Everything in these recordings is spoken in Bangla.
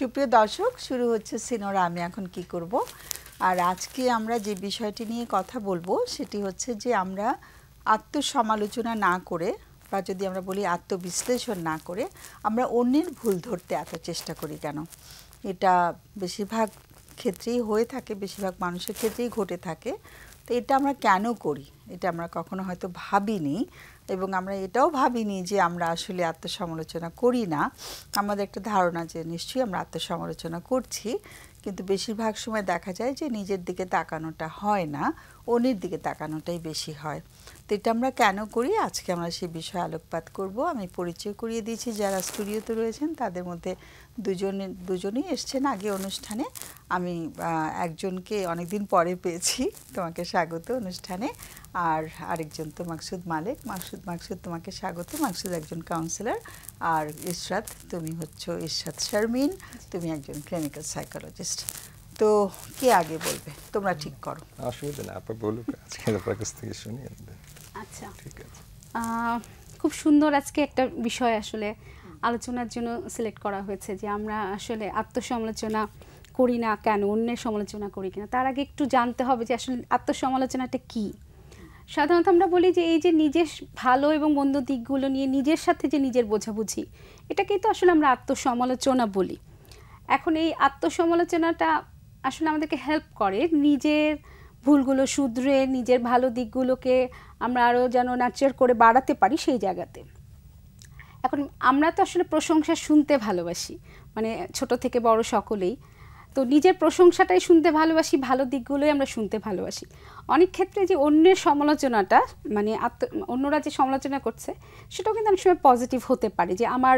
সুপ্রিয় দর্শক, শুরু হচ্ছে সিনোরা আমি এখন কি করব। আর আজকে আমরা যে বিষয়টি নিয়ে কথা বলবো সেটি হচ্ছে যে আমরা আত্মসমালোচনা না করে বা যদি আমরা বলি আত্মবিশ্লেষণ না করে আমরা অন্যের ভুল ধরতে এত চেষ্টা করি কেন। এটা বেশিরভাগ ক্ষেত্রেই হয়ে থাকে, বেশিরভাগ মানুষের ক্ষেত্রেই ঘটে থাকে। তো এটা আমরা কেন করি এটা আমরা কখনো হয়তো ভাবিনি, এবং আমরা এটাও ভাবিনি যে আমরা আসলে আত্মসমালোচনা করি না। আমাদের একটা ধারণা যে নিশ্চয়ই আমরা আত্মসমালোচনা করছি, কিন্তু বেশিরভাগ সময় দেখা যায় যে নিজের দিকে তাকানোটা হয় না, অন্যের দিকে তাকানোটাই বেশি হয়। তো এটা আমরা কেন করি আজকে আমরা সেই বিষয়ে আলোকপাত করব। আমি পরিচয় করিয়ে দিয়েছি যারা স্টুডিওতে রয়েছেন, তাদের মধ্যে দুজনেই এসছেন আগে অনুষ্ঠানে। আমি একজনকে অনেকদিন পরে পেয়েছি, তোমাকে স্বাগত অনুষ্ঠানে। আর আরেকজন তো মাকসুদ মালেক। মাকসুদ তোমাকে স্বাগত। মাকসুদ একজন কাউন্সিলর। আর ইশরাত, তুমি হচ্ছে ইশরাত শারমিন, তুমি একজন ক্লিনিক্যাল সাইকোলজিস্ট। তো কে আগে বলবে তোমরা ঠিক করো। অসুবিধা না, আপনি বলুক, আজকে আপনার কাছ থেকে শুনি। আচ্ছা, ঠিক আছে। খুব সুন্দর আজকে একটা বিষয় আসলে আলোচনার জন্য সিলেক্ট করা হয়েছে যে আমরা আসলে আত্মসমালোচনা করি না কেন, অন্যের সমালোচনা করি কিনা। তার আগে একটু জানতে হবে যে আসলে আত্মসমালোচনাটা কি। সাধারণত আমরা বলি যে এই যে নিজের ভালো এবং মন্দ দিকগুলো নিয়ে নিজের সাথে যে নিজের বোঝাবুঝি, এটাকেই তো আসলে আমরা আত্মসমালোচনা বলি। এখন এই আত্মসমালোচনাটা আসলে আমাদেরকে হেল্প করে নিজের ভুলগুলো শুধরে নিজের ভালো দিকগুলোকে আমরা আরও যেন নার্চার করে বাড়াতে পারি সেই জায়গাতে। এখন আমরা তো আসলে প্রশংসা শুনতে ভালোবাসি, মানে ছোট থেকে বড় সকলেই তো নিজের প্রশংসাটাই শুনতে ভালোবাসি, ভালো দিকগুলোই আমরা শুনতে ভালোবাসি। অনেক ক্ষেত্রে যে অন্যের সমালোচনাটা, মানে অন্যরা যে সমালোচনা করছে সেটাও কিন্তু অনেক সময় পজিটিভ হতে পারে, যে আমার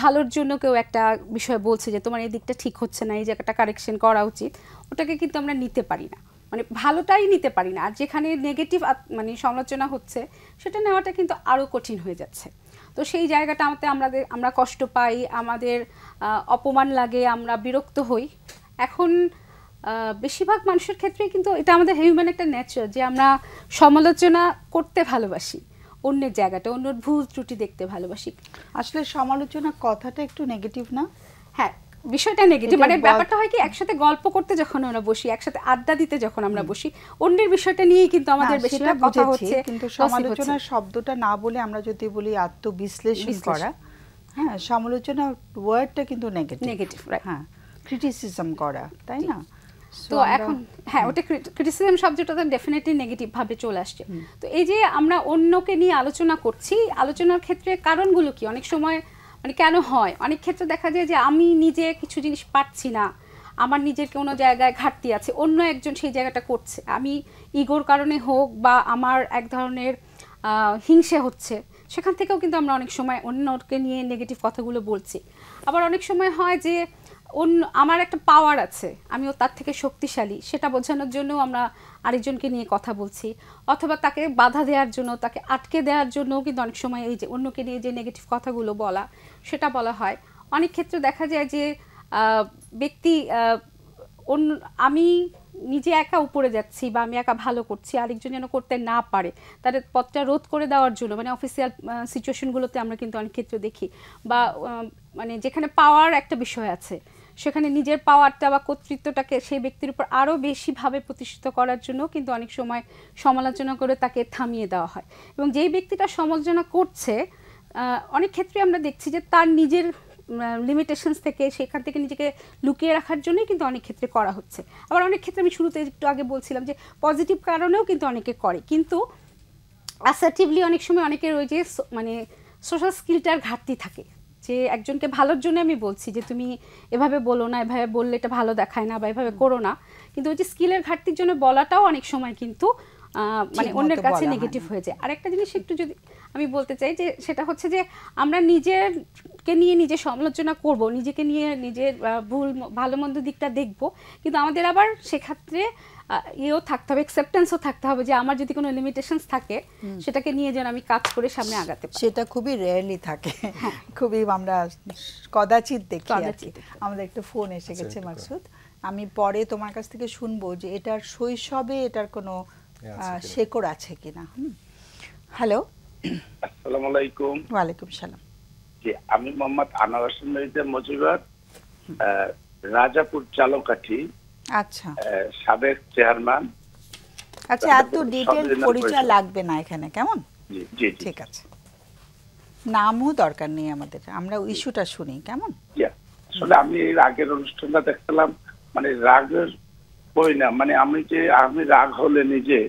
ভালোর জন্য কেউ একটা বিষয় বলছে যে তোমার এই দিকটা ঠিক হচ্ছে না, এই জায়গাটা কারেকশন করা উচিত, ওটাকে কিন্তু আমরা নিতে পারি না, মানে ভালোটাই নিতে পারি না। আর যেখানে নেগেটিভ মানে সমালোচনা হচ্ছে সেটা নেওয়াটা কিন্তু আরও কঠিন হয়ে যাচ্ছে। তো সেই জায়গাটা আমরা কষ্ট পাই, আমাদের অপমান লাগে, আমরা বিরক্ত হই। এখন বেশিরভাগ মানুষের ক্ষেত্রে কিন্তু এটা আমাদের হিউম্যান একটা নেচার যে আমরা সমালোচনা করতে ভালোবাসি, অন্যের জায়গাটা, অন্যের ভুল ত্রুটি দেখতে ভালোবাসি। আসলে সমালোচনা কথাটা একটু নেগেটিভ না? হ্যাঁ, বিষয়টা নেগেটিভ, মানে ব্যাপারটা হয় কি একসাথে গল্প করতে যখন আমরা বসি, একসাথে আড্ডা দিতে যখন আমরা বসি, অন্যের বিষয়টা নিয়েই কিন্তু আমাদের বেশিরভাগ কথা হচ্ছে। কিন্তু সমালোচনা শব্দটা না বলে আমরা যদি বলি আত্মবিশ্লেষণ করা, হ্যাঁ, সমালোচনা ওয়ার্ডটা কিন্তু নেগেটিভ। হ্যাঁ, ক্রিটিসিজম করা, তাই না? তো এখন হ্যাঁ, ওটা ক্রিটিসিজম শব্দটা তো ডেফিনেটলি নেগেটিভ ভাবে চলে আসছে। তো এই যে আমরা অন্যকে নিয়ে আলোচনা করছি, আলোচনার ক্ষেত্রে কারণগুলো কি অনেক সময় মানে কেন হয়, অনেক ক্ষেত্রে দেখা যায় যে আমি নিজে কিছু জিনিস পারছি না, আমার নিজের কোনো জায়গায় ঘাটতি আছে, অন্য একজন সেই জায়গাটা করছে, আমি ইগোর কারণে হোক বা আমার এক ধরনের হিংসে হচ্ছে, সেখান থেকেও কিন্তু আমরা অনেক সময় অন্যকে নিয়ে নেগেটিভ কথাগুলো বলছি। আবার অনেক সময় হয় যে আমার একটা পাওয়ার আছে, আমিও তার থেকে শক্তিশালী, সেটা বোঝানোর জন্য আমরা আরেকজনকে নিয়ে কথা বলছি, অথবা তাকে বাধা দেওয়ার জন্য, তাকে আটকে দেওয়ার জন্য কিন্তু অনেক সময় এই যে অন্যকে নিয়ে যে নেগেটিভ কথাগুলো বলা সেটা বলা হয়। অনেক ক্ষেত্রে দেখা যায় যে ব্যক্তি আমি নিজে একা উপরে যাচ্ছি বা আমি একা ভালো করছি, আরেকজন যেন করতে না পারে, তাদের পথটা রোধ করে দেওয়ার জন্য, মানে অফিসিয়াল সিচুয়েশনগুলোতে আমরা কিন্তু অনেক ক্ষেত্রে দেখি, বা মানে যেখানে পাওয়ার একটা বিষয় আছে সেখানে নিজের পাওয়ারটা বা কর্তৃত্বটাকে সেই ব্যক্তির উপর আরও বেশিভাবে প্রতিষ্ঠিত করার জন্য কিন্তু অনেক সময় সমালোচনা করে তাকে থামিয়ে দেওয়া হয়। এবং যেই ব্যক্তিটা সমালোচনা করছে অনেক ক্ষেত্রে আমরা দেখছি যে তার নিজের লিমিটেশনস থেকে, সেখান থেকে নিজেকে লুকিয়ে রাখার জন্যই কিন্তু অনেক ক্ষেত্রে করা হচ্ছে। আবার অনেক ক্ষেত্রে আমি শুরুতে একটু আগে বলছিলাম যে পজিটিভ কারণেও কিন্তু অনেকে করে, কিন্তু অ্যাসার্টিভলি অনেক সময় অনেকের ওই যে মানে সোশ্যাল স্কিলটার ঘাটতি থাকে, যে একজনকে ভালোর জন্য আমি বলছি যে তুমি এভাবে বলো না, এভাবে বললে এটা ভালো দেখায় না, বা এভাবে করো না, কিন্তু ওই যে স্কিলের ঘাটতির জন্য বলাটাও অনেক সময় কিন্তু মানে অন্যের কাছে নেগেটিভ হয়ে যায়। আরেকটা জিনিস একটু যদি আমি বলতে চাই যে সেটা হচ্ছে যে আমরা নিজেরকে নিয়ে নিজে সমালোচনা করব, নিজেকে নিয়ে নিজের ভুল ভালো মন্দ দিকটা দেখব, কিন্তু আমাদের আবার সেক্ষেত্রে ইয়েও থাকতে হবে, অ্যাকসেপ্টেন্সও থাকতে হবে যে আমার যদি কোনো লিমিটেশনস থাকে সেটাকে নিয়ে যেন আমি কাজ করে সামনে আগাতে পারি। সেটা খুবই রেয়ারলি থাকে, খুবই আমরা কদাচিৎ দেখি। আমাদের একটা ফোন এসে গেছে মাকসুদ, আমি পরে তোমার কাছ থেকে শুনবো যে এটার শৈশবে এটার কোনো শেকড় আছে কিনা। হ্যালো, আসসালামু আলাইকুম। ওয়ালাইকুম সালাম। জি, আমি মোহাম্মদ আনোয়ার হোসেন মজিবর, রাজাপুর চালকাঠি, আচ্ছা সাবেক চেয়ারম্যান। আচ্ছা, এত ডিটেইল পরিচয় লাগবে না এখানে, কেমন? জি জি ঠিক আছে, নামও দরকার নেই আমাদের, আমরা ইস্যুটা শুনি, কেমন? আসলে আমি এর আগের অনুষ্ঠানটা দেখলাম, মানে রাগের পরিণাম, মানে আমি রাগ হলে নিজে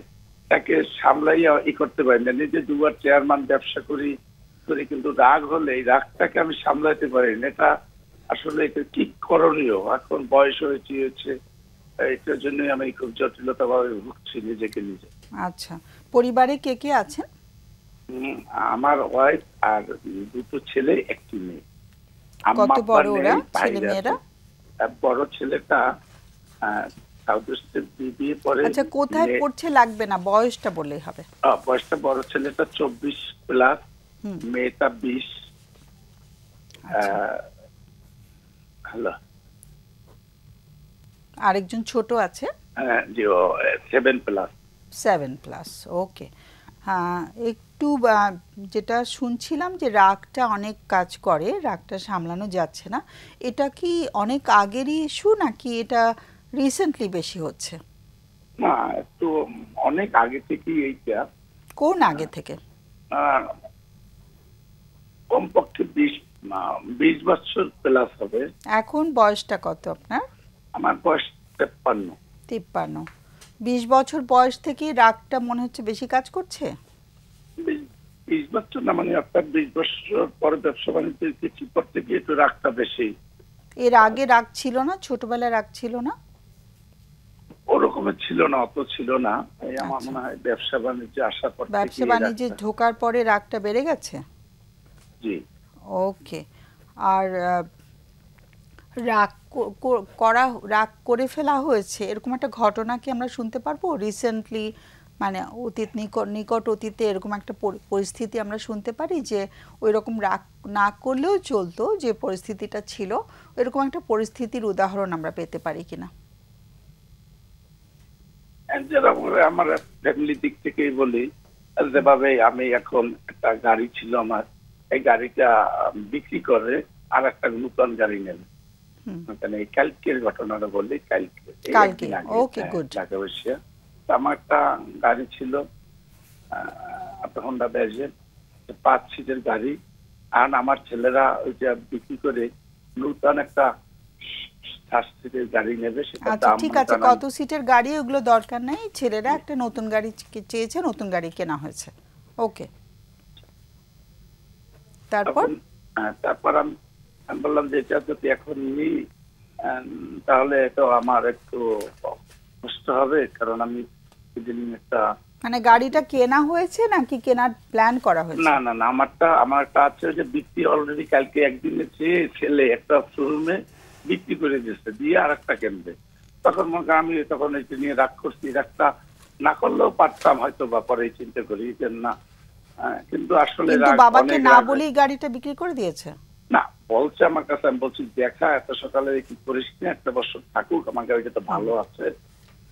তাকে সামলাইয়া করতে পারি না। নিজে দুবার চেয়ারম্যান ব্যবসা করি, কিন্তু রাগ হলে এই রাগটাকে আমি সামলাইতে পারি না। এটা আসলে এটা কি করণীয়? এখন বয়স হয়েছে, এটার জন্য আমি খুব জটিলতা ভাবে ভুগছি নিজেকে নিজে। আচ্ছা, পরিবারে কে কে আছেন? আমার ওয়াইফ আর দুটো ছেলে, একটি মেয়ে। কত বড় ওরা, ছেলে মেয়েরা? বড় ছেলেটা সাউথ ওয়েস্টে বিবিএ পড়ে। আচ্ছা, কোথায় পড়ছে লাগবে না, বয়সটা বললেই হবে। বয়সটা বড় ছেলেটা 24+, মেয়েটা 20। হ্যালো, আরেকজন ছোট আছে? জি, 7+। 7+, ওকে। হ্যাঁ, একটু যেটা শুনছিলাম যে রাগটা অনেক কাজ করে, রাগটা সামলানো যাচ্ছে না, এটা কি অনেক আগেরই ইস্যু নাকি এটা রিসেন্টলি বেশি হচ্ছে? না, একটু অনেক আগে থেকেই এইটা। কোন আগে থেকে? কমপক্ষে 20 বছর প্লাস হবে। এখন বয়সটা কত আপনার? আমার বয়স 53। 53। 20 বছর বয়স থেকে রাগটা মনে হচ্ছে বেশি কাজ করছে? 20 বছর না, মানে আপনার 20 বছর পরে ব্যবসা বাণিজ্য কিছু করতে গিয়ে একটু রাগটা বেশি। এর আগে রাগ ছিল না? ছোটবেলায় রাগ ছিল না? ওরকমের ছিল না, অত ছিল না। এই আমার মনে হয় ব্যবসা বাণিজ্যে আসার পর, ব্যবসা বাণিজ্যে ঢোকার পরে রাগটা বেড়ে গেছে। জি, ওকে। আর রাগ করে ফেলা হয়েছে এরকম একটা ঘটনা কি আমরা শুনতে পারবো রিসেন্টলি, মানে নিকট অতীতে এরকম একটা পরিস্থিতি আমরা শুনতে পারি যে ওই রকম রাগ না করলেও চলতো, যে পরিস্থিতিটা ছিল এরকম একটা পরিস্থিতির উদাহরণ আমরা পেতে পারি কিনা? আমার ফ্যামিলি দিক থেকেই বলি, যেভাবে আমি এখন একটা গাড়ি ছিল আমার, এই গাড়িটা বিক্রি করে আর একটা নতুন গাড়ি নেন। এই কালকের ঘটনাটা বললি, কালকে ওকে, গুড। আমার একটা গাড়ি ছিল, হোন্ডা ব্যাজের 5 সিটের গাড়ি। আর আমার ছেলেরা ওইটা বিক্রি করে নতুন একটা 7 সিটের গাড়ি নেবে। আচ্ছা, ঠিক আছে, কত সিটের গাড়ি ওগুলো দরকার নেই, ছেলেরা একটা নতুন গাড়ি চেয়েছে, নতুন গাড়ি কেনা হয়েছে। ওকে, তারপর আমি বললাম যে এটা যদি এখন নিই তাহলে তো আমার একটু কষ্ট হবে, কারণ আমি একটা, মানে গাড়িটা কেনা হয়েছে নাকি কেনার প্ল্যান করা হয়েছে? না না না, আমারটা আছে যে বিক্রি অলরেডি, কালকে একদিনে ছেলে একটা শোরুমে বিক্রি করে দিয়েছে, দিয়ে আর একটা কিনবে। তখন আমি তখন এটা নিয়ে রাগ করছি, রাগটা না করলেও পারতাম হয়তো, বা পরে চিন্তা করি যে না, কিন্তু আসলে বাবাকে না বলেই গাড়িটা বিক্রি করে দিয়েছে? না, বলছে আমার কাছে, আমি বলছি দেখা এত সকালে কি করিস না, একটা বছর থাকুক, আমার গাড়িটা তো ভালো আছে,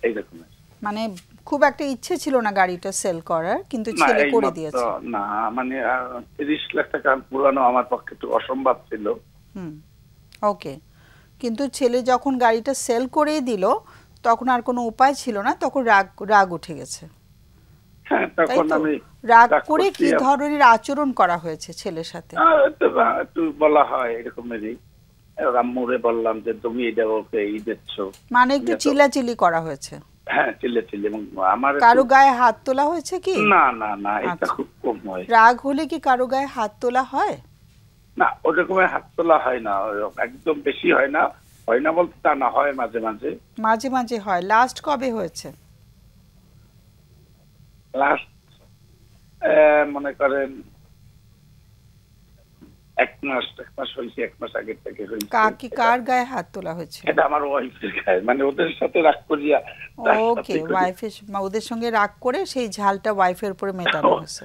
এইরকম। মানে খুব একটা ইচ্ছে ছিল না গাড়িটা সেল করার, কিন্তু ছেলে করে দিয়েছে। না, মানে 30 লাখ টাকা পুরানো আমার পক্ষে একটু অসম্ভব ছিল। ওকে, কিন্তু ছেলে যখন গাড়িটা সেল করেই দিল তখন আর কোনো উপায় ছিল না, তখন রাগ উঠে গেছে। হ্যাঁ, তখন আমি রাগ করে কি ধরনের আচরণ করা হয়েছে ছেলের সাথে? একটু বলা হয় এরকমেরই, আম্মুরে বললাম যে তুমি এটা ওকে দিচ্ছ, মানে একটু চিল্লাচিল্লি করা হয়েছে? হ্যাঁ, চিল্লাচিল্লি। এবং আমার কারো গায়ে হাত তোলা হয়েছে কি? না না না, এটা খুব কম হয়। রাগ হলে কি কারো গায়ে হাত তোলা হয়? না, ওরকমের হাত তোলা হয় না, একদম বেশি হয় না। হয় না বলতে তা না, হয় মাঝে মাঝে। মাঝে মাঝে হয়। লাস্ট কবে হয়েছে? লাস্ট মনে করেন 1 মাস হয়েছে, 1 মাস আগে থেকে হয়েছে। কার গায়ে হাত তোলা হয়েছে? এটা আমার ওয়াইফের গায়ে, মানে ওদের সাথে রাগ করিয়া। ওকে, ওয়াইফের, ওদের সঙ্গে রাগ করে সেই ঝালটা ওয়াইফের উপরে মেটানো হয়েছে।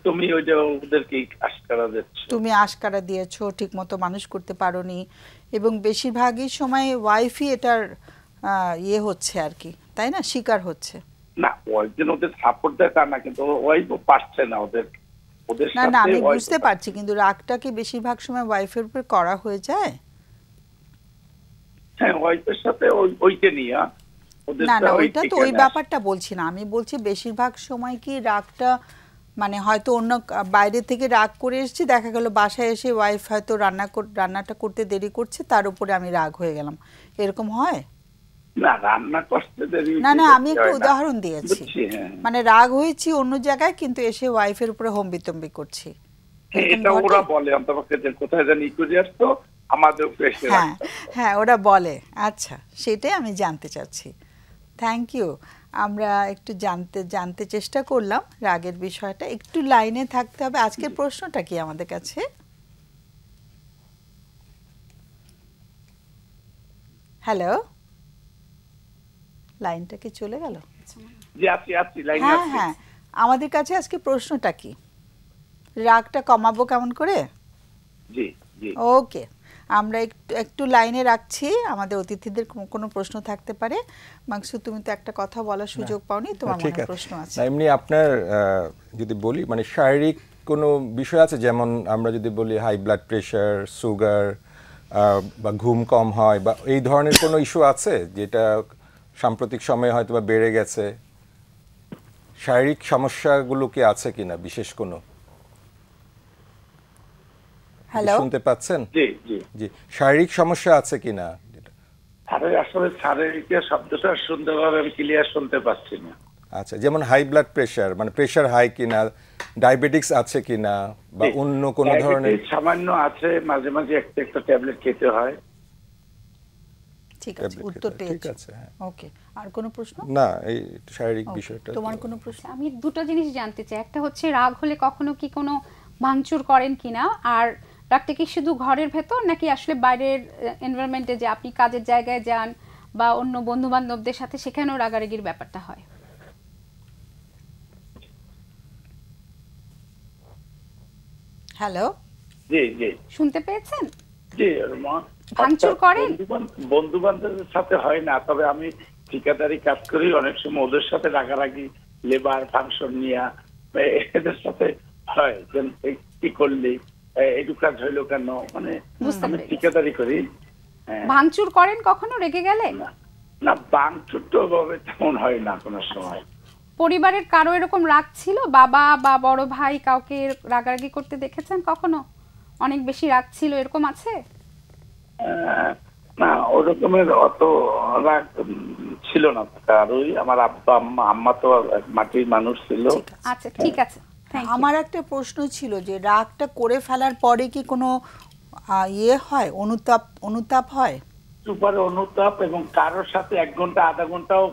তুমি ওইটা ওদেরকে আশকারা দিচ্ছ, তুমি আশকারা দিয়েছো, ঠিকমতো মানুষ করতে পারোনি, এবং বেশিরভাগই সময় ওয়াইফই এটার হচ্ছে আর কি, তাই না, শিকার হচ্ছে। না, ওইদিন ওদের সাপোর্ট দেয় তা না, কিন্তু ওয়াইফও পারছে না ওদের না না, আমি বুঝতে পারছি, কিন্তু রাগটা কি বেশিরভাগ সময় ওয়াইফের উপর করা হয়ে যায়? হ্যাঁ ওয়াইফের সাথে ওইটা নিয়ে না না ওইটা তো ওই ব্যাপারটা বলছি না, আমি বলছি বেশিরভাগ সময় কি রাগটা মানে হয়তো অন্য বাইরে থেকে রাগ করে এসেছি, দেখা গেল বাসায় এসে ওয়াইফ হয়তো রান্নাটা করতে দেরি করছে, তার উপরে আমি রাগ হয়ে গেলাম, এরকম হয়? না রান্না করতে দেরি না না আমি একটা উদাহরণ দিয়েছি, মানে রাগ হয়েছি অন্য জায়গায় কিন্তু এসে ওয়াইফের উপরে হম্বিতম্বি করছি, এটা ওরা বলে অন্তপক্ষে যে কোথায় জানি করে আসতো আমাদের উপরে এসে। হ্যাঁ হ্যাঁ ওরা বলে, আচ্ছা সেটাই আমি জানতে চাচ্ছি। Thank you. আমরা একটু জানতে চেষ্টা করলাম রাগের বিষয়টা, একটু লাইনে থাকতে হবে। আজকের প্রশ্নটা কি আমাদের কাছে? হ্যালো, লাইনটা কি চলে গেল? জি আছি লাইনে হ্যাঁ আছি। হ্যাঁ আমাদের কাছে আজকে প্রশ্নটা কি, রাগটা কমাবো কেমন করে? জি জি ওকে, আমরা একটু লাইনে রাখছি, আমাদের অতিথিদের কোনো প্রশ্ন থাকতে পারে। মাকসুদ তুমি তো একটা কথা বলার সুযোগ পাওনি, তোমার মনে হয় প্রশ্ন আছে? না এমনি আপনার যদি বলি মানে শারীরিক কোনো বিষয় আছে, যেমন আমরা যদি বলি হাই ব্লাড প্রেশার, সুগার বা ঘুম কম হয় বা এই ধরনের কোনো ইস্যু আছে যেটা সাম্প্রতিক সময়ে হয়তো বা বেড়ে গেছে? শারীরিক সমস্যাগুলো কি আছে কিনা বিশেষ কোনো? হ্যালো শুনতে পাচ্ছেন? জি জি জি, শারীরিক সমস্যা আছে কিনা? আরে আসলে শারীরিক শব্দটা সুন্দরভাবে আমি ক্লিয়ার শুনতে পাচ্ছি না। আচ্ছা, যেমন হাই ব্লাড প্রেশার মানে প্রেশার হাই কিনা, ডায়াবেটিক্স আছে কিনা বা অন্য কোনো ধরনের? সামান্য আছে, মাঝে মাঝে একটা ট্যাবলেট খেতে হয়। ঠিক আছে, উত্তর পেয়েছি। ঠিক আছে, হ্যাঁ। ওকে, আর কোনো প্রশ্ন? না এই শারীরিক বিষয়টা। তোমার কোনো প্রশ্ন? আমি দুটো জিনিস জানতে চাই, একটা হচ্ছে রাগ হলে কখনো কি কোনো ভাঙচুর করেন কিনা, আর রাগটা কি শুধু ঘরের ভেতর নাকি আসলে বাইরের এনভায়রনমেন্টে, যে আপনি কাজের জায়গায় যান বা অন্য বন্ধু বান্ধবদের সাথে, সেখানেও রাগারাগির ব্যাপারটা হয়? হ্যালো জি জি শুনতে পেয়েছেন? জি ভাঙচুর করেন? বন্ধু বান্ধবের সাথে হয় না, তবে আমি ঠিকাদারি কাজ করি, অনেক সময় ওদের সাথে রাগারাগি, লেবার ফাংশন নিয়ে এদের সাথে হয়, কি করলি একটু কাজ হইলো কেন, মানে আমি ঠিকাদারি করি। ভাঙচুর করেন কখনো রেগে গেলে? না ভাঙচুর তো ভাবে তেমন হয় না কোনো সময়। পরিবারের কারো এরকম রাগ ছিল, বাবা বা বড় ভাই কাউকে রাগারাগি করতে দেখেছেন কখনো? অনেক বেশি রাগ ছিল, এরকম আছে? না ওরকমের অত রাগ ছিল না কারোই, আমার আব্বা আম্মা তো মাটির মানুষ ছিল। আচ্ছা ঠিক আছে। আমার একটা প্রশ্ন ছিল যে রাগটা করে ফেলার পরে কি কোনো ইয়ে হয়, অনুতাপ হয়? সুপার অনুতাপ, এবং কারোর সাথে 1 ঘন্টা আধা ঘন্টাও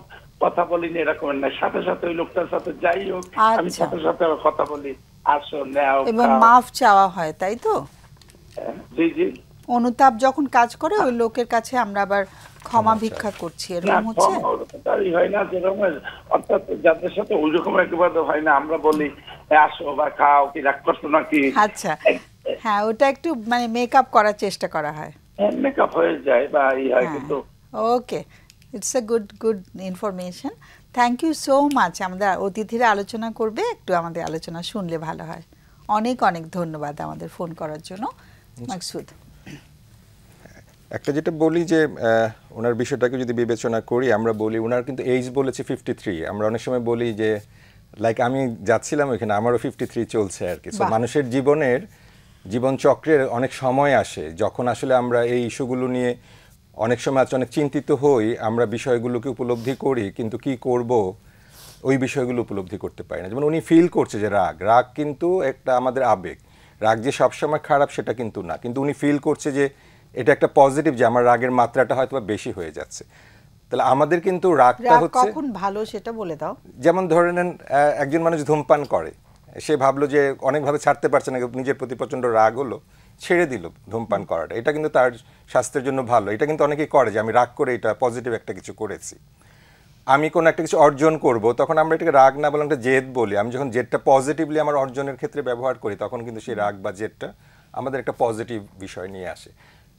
কথা বলিনি এরকম না, সাথে সাথে ওই লোকটার সাথে যাই হোক আমি সাথে সাথে কথা বলি, আসো নাও, এবং মাফ চাওয়া হয়, তাই তো? জি জি। অনুতাপ যখন কাজ করে ওই লোকের কাছে আমরা আবার ক্ষমা ভিক্ষা করছি, এরকম হচ্ছে? হয় না যেরকম, অর্থাৎ যাদের সাথে ওই রকম একেবারে হয় না, আমরা বলি আসো বা খাও, কি রাগ করছো নাকি। আচ্ছা হ্যাঁ, ওটা একটু মানে মেকআপ করার চেষ্টা করা হয়, মেকআপ হয়ে যায় বা হয় কিন্তু। Okay, it's a good information. Thank you so much. আমাদের অতিথিরা আলোচনা করবে, একটু আমাদের আলোচনা শুনলে ভালো হয়। অনেক অনেক ধন্যবাদ আমাদের ফোন করার জন্য। মাকসুদ, একটা যেটা বলি যে ওনার বিষয়টাকে যদি বিবেচনা করি, আমরা বলি ওনার কিন্তু এইজ বলেছে 53, আমরা অনেক সময় বলি যে লাইক আমি যাচ্ছিলাম ওইখানে আমারও 53 চলছে আর কি। মানুষের জীবন চক্রের অনেক সময় আসে যখন আসলে আমরা এই ইস্যুগুলো নিয়ে অনেক সময় অনেক চিন্তিত হই, আমরা বিষয়গুলোকে উপলব্ধি করি কিন্তু কি করব ওই বিষয়গুলো উপলব্ধি করতে পারি না। যেমন উনি ফিল করছে যে রাগ কিন্তু একটা আমাদের আবেগ, রাগ যে সবসময় খারাপ সেটা কিন্তু না, কিন্তু উনি ফিল করছে যে এটা একটা পজিটিভ, যে আমার রাগের মাত্রাটা হয়তো বেশি হয়ে যাচ্ছে। তাহলে আমাদের কিন্তু রাগটা হচ্ছে কখন ভালো সেটা বলে দাও। যেমন ধরে নেন একজন মানুষ ধূমপান করে, সে ভাবলো যে অনেকভাবে ছাড়তে পারছে না, নিজের প্রতি প্রচণ্ড রাগ হলো, ছেড়ে দিল ধূমপান করাটা, এটা কিন্তু তার স্বাস্থ্যের জন্য ভালো। এটা কিন্তু অনেকেই করে যে আমি রাগ করে এটা পজিটিভ একটা কিছু করেছি। আমি কোনো একটা কিছু অর্জন করব, তখন আমরা এটাকে রাগ না বলে একটা জেদ বলি। আমি যখন জেদটা পজিটিভলি আমার অর্জনের ক্ষেত্রে ব্যবহার করি, তখন কিন্তু সেই রাগ বা জেদটা আমাদের একটা পজিটিভ বিষয় নিয়ে আসে।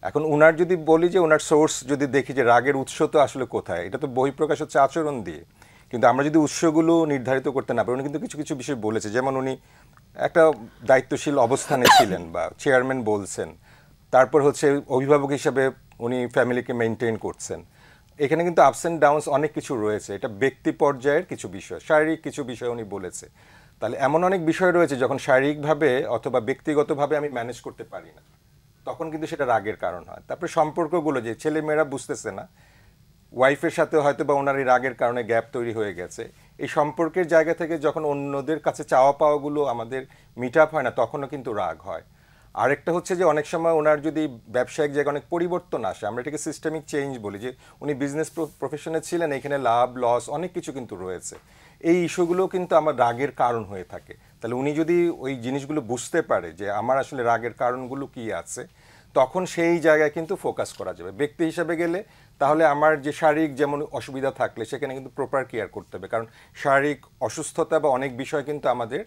এখন উনার যদি বলি যে ওনার সোর্স যদি দেখি যে রাগের উৎস তো আসলে কোথায়, এটা তো বহিঃপ্রকাশ হচ্ছে আচরণ দিয়ে, কিন্তু আমরা যদি উৎসগুলো নির্ধারিত করতে না পারি, উনি কিন্তু কিছু কিছু বিষয় বলেছে। যেমন উনি একটা দায়িত্বশীল অবস্থানে ছিলেন বা চেয়ারম্যান বলছেন, তারপর হচ্ছে অভিভাবক হিসাবে উনি ফ্যামিলিকে মেনটেন করছেন। এখানে কিন্তু আপস অ্যান্ড ডাউনস অনেক কিছু রয়েছে, এটা ব্যক্তি পর্যায়ের কিছু বিষয়, শারীরিক কিছু বিষয় উনি বলেছে। তাহলে এমন অনেক বিষয় রয়েছে যখন শারীরিকভাবে অথবা ব্যক্তিগতভাবে আমি ম্যানেজ করতে পারি না, তখন কিন্তু সেটা রাগের কারণ হয়। তারপরে সম্পর্কগুলো যে ছেলেমেয়েরা বুঝতেছে না, ওয়াইফের সাথে হয়তো বা ওনার এই রাগের কারণে গ্যাপ তৈরি হয়ে গেছে, এই সম্পর্কের জায়গা থেকে যখন অন্যদের কাছে চাওয়া পাওয়াগুলো আমাদের মিট আপ হয় না, তখনও কিন্তু রাগ হয়। আরেকটা হচ্ছে যে অনেক সময় ওনার যদি ব্যবসায়িক জায়গায় অনেক পরিবর্তন আসে, আমরা এটাকে সিস্টেমিক চেঞ্জ বলি, যে উনি বিজনেস প্রফেশনে ছিলেন, এখানে লাভ লস অনেক কিছু কিন্তু রয়েছে, এই ইস্যুগুলো কিন্তু আমার রাগের কারণ হয়ে থাকে। তাহলে উনি যদি ওই জিনিসগুলো বুঝতে পারে যে আমার আসলে রাগের কারণগুলো কি আছে, তখন সেই জায়গায় কিন্তু ফোকাস করা যাবে। ব্যক্তি হিসাবে গেলে তাহলে আমার যে শারীরিক যেমন অসুবিধা থাকলে সেখানে কিন্তু প্রপার কেয়ার করতে হবে, কারণ শারীরিক অসুস্থতা বা অনেক বিষয় কিন্তু আমাদের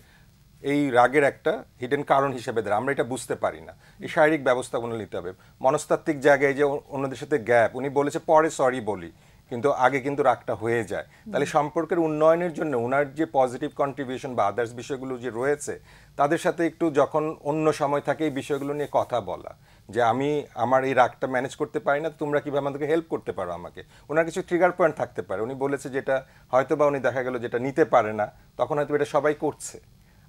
এই রাগের একটা হিডেন কারণ হিসেবে দেয়, আমরা এটা বুঝতে পারি না। এই শারীরিক ব্যবস্থাগুলো নিতে হবে। মনস্তাত্ত্বিক জায়গায় যে অন্যদের সাথে গ্যাপ, উনি বলেছে পরে সরি বলি, কিন্তু আগে কিন্তু রাগটা হয়ে যায়। তাহলে সম্পর্কের উন্নয়নের জন্য ওনার যে পজিটিভ কন্ট্রিবিউশন বা আদার্স বিষয়গুলো যে রয়েছে, তাদের সাথে একটু যখন অন্য সময় থাকে এই বিষয়গুলো নিয়ে কথা বলা, যে আমি আমার এই রাগটা ম্যানেজ করতে পারি না, তোমরা কীভাবে আমাদেরকে হেল্প করতে পারো আমাকে। ওনার কিছু ট্রিগার পয়েন্ট থাকতে পারে, উনি বলেছে যেটা হয়তো বা উনি দেখা গেল যেটা নিতে পারে না, তখন হয়তো এটা সবাই করছে।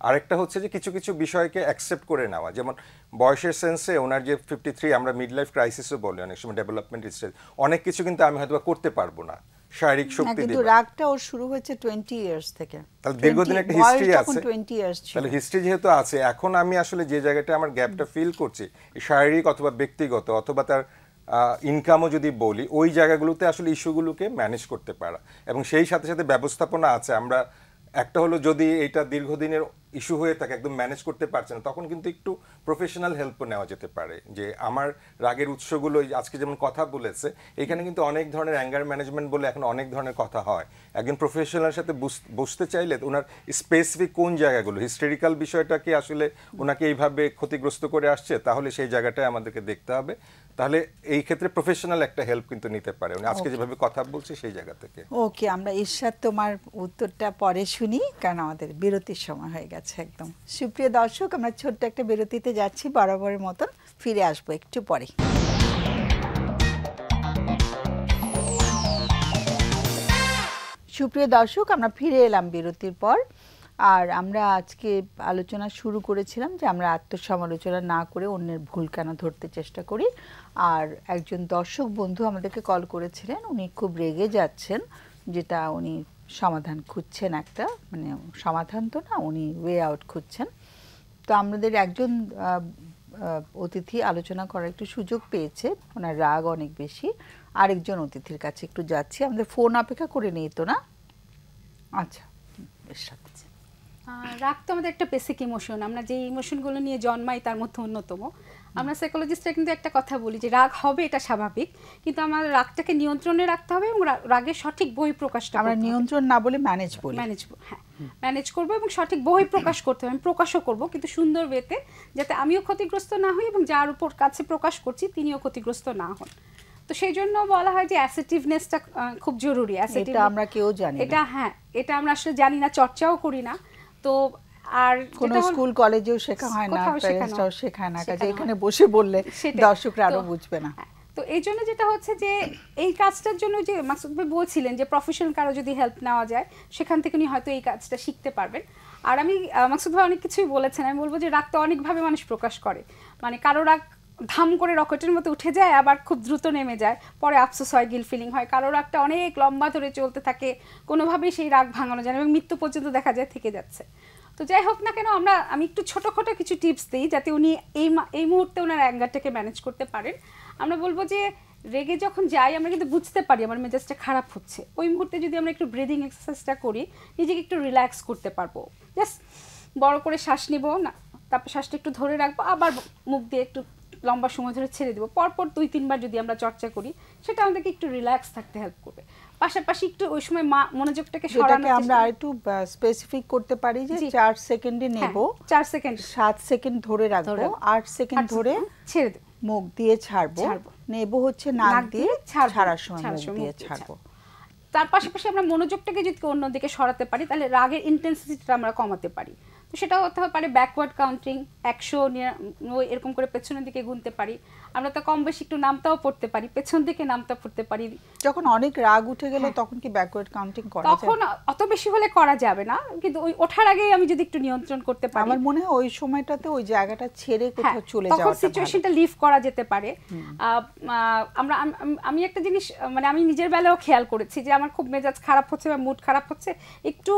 আরেকটা হচ্ছে যে কিছু কিছু বিষয়কে অ্যাকসেপ্ট করে নেওয়া, যেমন বয়সের সেন্সে ওনার যে 53, আমরা মিড লাইফ ক্রাইসিসও বলি অনেক সময়, ডেভেলপমেন্ট স্টেজ, অনেক কিছু কিন্তু আমি হয়তো করতে পারবো না, শারীরিক শক্তি কিন্তু দেবে। রাগটা ওর শুরু হয়েছে 20 ইয়ার্স থেকে, তাহলে দীর্ঘদিন একটা হিস্ট্রি আছে, 20 ইয়ার্স ছিল। তাহলে হিস্ট্রি যেহেতু আছে, এখন আমি আসলে যে জায়গাটা আমার গ্যাপটা ফিল করছি, শারীরিক অথবা ব্যক্তিগত অথবা তার ইনকামও যদি বলি, ওই জায়গাগুলোতে আসলে ইস্যুগুলোকে ম্যানেজ করতে পারা, এবং সেই সাথে সাথে ব্যবস্থাপনা আছে। আমরা একটা হলো যদি এটা দীর্ঘদিনের ইস্যু হয়ে থাকে, একদম ম্যানেজ করতে পারছে না, তখন কিন্তু একটু প্রফেশনাল হেল্পও নেওয়া যেতে পারে। যে আমার রাগের উৎসগুলো আজকে যেমন কথা বলেছে, এখানে কিন্তু অনেক ধরনের অ্যাঙ্গার ম্যানেজমেন্ট বলে এখন অনেক ধরনের কথা হয়। একজন প্রফেশনালের সাথে বসতে চাইলে ওনার স্পেসিফিক কোন জায়গাগুলো, হিস্টোরিক্যাল বিষয়টাকে আসলে ওনাকে এইভাবে ক্ষতিগ্রস্ত করে আসছে, তাহলে সেই জায়গাটায় আমাদেরকে দেখতে হবে। তাহলে এই ক্ষেত্রে প্রফেশনাল একটা হেল্প কিন্তু নিতে পারে উনি, আজকে যেভাবে কথা বলছে সেই জায়গা থেকে। ওকে, আমরা ঈর্ষাদ তোমার উত্তরটা পরে শুনি, কারণ আমাদের বিরতির সময় হয়ে গেছে একদম। সুপ্রিয় দর্শক, আমরা ছোট্ট একটা বিরতিতে যাচ্ছি, বরাবরের মতন ফিরে আসবো একটু পরে। সুপ্রিয় দর্শক, আমরা ফিরে এলাম বিরতির পর। আর আমরা আজকে আলোচনা শুরু করেছিলাম যে আমরা আত্মসমালোচনা না করে অন্যের ভুল কেন ধরতে চেষ্টা করি। আর একজন দর্শক বন্ধু আমাদেরকে কল করেছিলেন, উনি খুব রেগে যাচ্ছেন, যেটা উনি সমাধান খুঁজছেন, একটা মানে সমাধান তো না, উনি ওয়ে আউট খুঁজছেন। তো আমাদের একজন অতিথি আলোচনা করার একটু সুযোগ পেয়েছে, ওনার রাগ অনেক বেশি। আরেকজন অতিথির কাছে একটু যাচ্ছি, আমাদের ফোন অপেক্ষা করে নিই তো না? আচ্ছা, বেশ, রাখছি। রাগ তো আমাদের একটা বেসিক ইমোশন, আমরা যে ইমোশনগুলো নিয়ে জন্মাই তার মধ্যে অন্যতম। আমরা সাইকোলজিস্টরা কিন্তু একটা কথা বলি যে রাগ হবে, এটা স্বাভাবিক, কিন্তু আমার রাগটাকে নিয়ন্ত্রণে রাখতে হবে এবং রাগের সঠিক বহিঃপ্রকাশটা আমরা নিয়ন্ত্রণ না বলে ম্যানেজ বলি, হ্যাঁ ম্যানেজ করবো এবং সঠিক বহিঃপ্রকাশ করতে হবে। আমি প্রকাশও করবো, কিন্তু সুন্দর ওয়েতে, যাতে আমিও ক্ষতিগ্রস্ত না হই এবং যার উপর কাছে প্রকাশ করছি তিনিও ক্ষতিগ্রস্ত না হন। তো সেই জন্য বলা হয় যে অ্যাসেটিভনেসটা খুব জরুরি। এটা আমরা কেউ জানি না, এটা হ্যাঁ, এটা আমরা আসলে জানি না, চর্চাও করি না। তো আর কোনো স্কুল কলেজেও শেখা হয় না, প্যারেন্টসরাও শেখায় না, কাজে এখানে বসে বললে দর্শকরা আরো বুঝবে না। তো এই জন্য যেটা হচ্ছে যে এই কাজটার জন্য যে মাকসুদ ভাই বলছিলেন যে প্রফেশনাল কারো যদি হেল্প নেওয়া যায়, সেখান থেকে উনি হয়তো এই কাজটা শিখতে পারবেন। আর আমি মাকসুদ ভাই অনেক কিছুই বলেছেন, আমি বলবো যে রাগটা অনেকভাবে মানুষ প্রকাশ করে। মানে কারো রাগ ধাম করে রকেটের মতো উঠে যায়, আবার খুব দ্রুত নেমে যায়, পরে আফসোস হয়, গিল ফিলিং হয়। কারো রাগটা অনেক লম্বা ধরে চলতে থাকে, কোনোভাবেই সেই রাগ ভাঙানো যায় না এবং মৃত্যু পর্যন্ত দেখা যায় থেকে যাচ্ছে। তো যাই হোক না কেন, আমি একটু ছোটোখাটো কিছু টিপস দিই যাতে উনি এই মুহূর্তে ওনার অ্যাঙ্গারটাকে ম্যানেজ করতে পারেন। আমরা বলবো যে রেগে যখন যাই, আমরা কিন্তু বুঝতে পারি আমার মেজাজটা খারাপ হচ্ছে, ওই মুহূর্তে যদি আমরা একটু ব্রিদিং এক্সারসাইজটা করি, নিজেকে একটু রিল্যাক্স করতে পারবো। জাস্ট বড় করে শ্বাস নিব না, তারপর শ্বাসটা একটু ধরে রাখবো, আবার মুখ দিয়ে একটু লম্বা সময় ধরে ছেড়ে দেবো। পরপর 2-3 বার যদি আমরা চর্চা করি, সেটা আমাদেরকে একটু রিল্যাক্স থাকতে হেল্প করবে। পাশাপাশি একটু ওই সময় মনোযোগটাকে সরানো, আমরা একটু স্পেসিফিক করতে পারি যে 4 সেকেন্ডে নেব, 4 সেকেন্ড, 7 সেকেন্ড ধরে রাখবো, 8 সেকেন্ড ধরে ছেড়ে দেব, মুখ দিয়ে ছাড়বো, নেব হচ্ছে নাক দিয়ে, ছাড়ার সময় মুখ দিয়ে ছাড়বো। তার পাশাপাশি আমরা মনোযোগটাকে যদি অন্যদিকে সরাতে পারি, তাহলে রাগের ইন্টেন্সিটিটা আমরা কমাতে পারি। তো তো সেটা হতে পারে ব্যাকওয়ার্ড কাউন্টিং, 100 এরকম করে পেছনের দিকে গুনতে পারি। আমরা তো কম বেশি একটু নামতাও পড়তে পারি, পেছন দিকে নামতা পড়তে পারি। যখন অনেক রাগ উঠে গেল তখন কি ব্যাকওয়ার্ড কাউন্টিং করা যায়? তখন অত বেশি হলে করা যাবে না, কিন্তু ওই ওঠার আগেই আমি যদি একটু নিয়ন্ত্রণ করতে পারি, আমার মনে হয় ওই সময়টাতে ওই জায়গাটা ছেড়ে কোথাও চলে যাওয়াটা তখন সিচুয়েশনটা লিভ করা যেতে পারে। আমি একটা জিনিস মানে আমি নিজের বেলাও খেয়াল করেছি যে আমার খুব মেজাজ খারাপ হচ্ছে বা মুড খারাপ হচ্ছে, একটু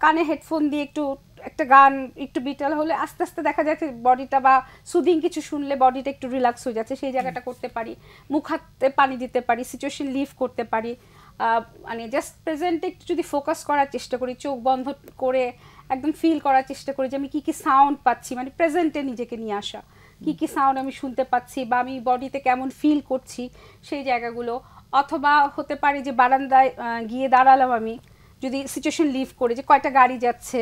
কানে হেডফোন দিয়ে একটু একটা গান একটু বিটাল হলে আস্তে আস্তে দেখা যাচ্ছে বডিটা, বা সুদিং কিছু শুনলে বডিটা একটু রিল্যাক্স হয়ে যাচ্ছে, সেই জায়গাটা করতে পারি। মুখ হাতে পানি দিতে পারি, সিচুয়েশন লিভ করতে পারি। মানে জাস্ট প্রেজেন্টে একটু যদি ফোকাস করার চেষ্টা করি, চোখ বন্ধ করে একদম ফিল করার চেষ্টা করি যে আমি কি কি সাউন্ড পাচ্ছি, মানে প্রেজেন্টে নিজেকে নিয়ে আসা, কি কি সাউন্ড আমি শুনতে পাচ্ছি বা আমি বডিতে কেমন ফিল করছি সেই জায়গাগুলো। অথবা হতে পারে যে বারান্দায় গিয়ে দাঁড়ালাম আমি, যদি সিচুয়েশন লিভ করে যে কয়টা গাড়ি যাচ্ছে,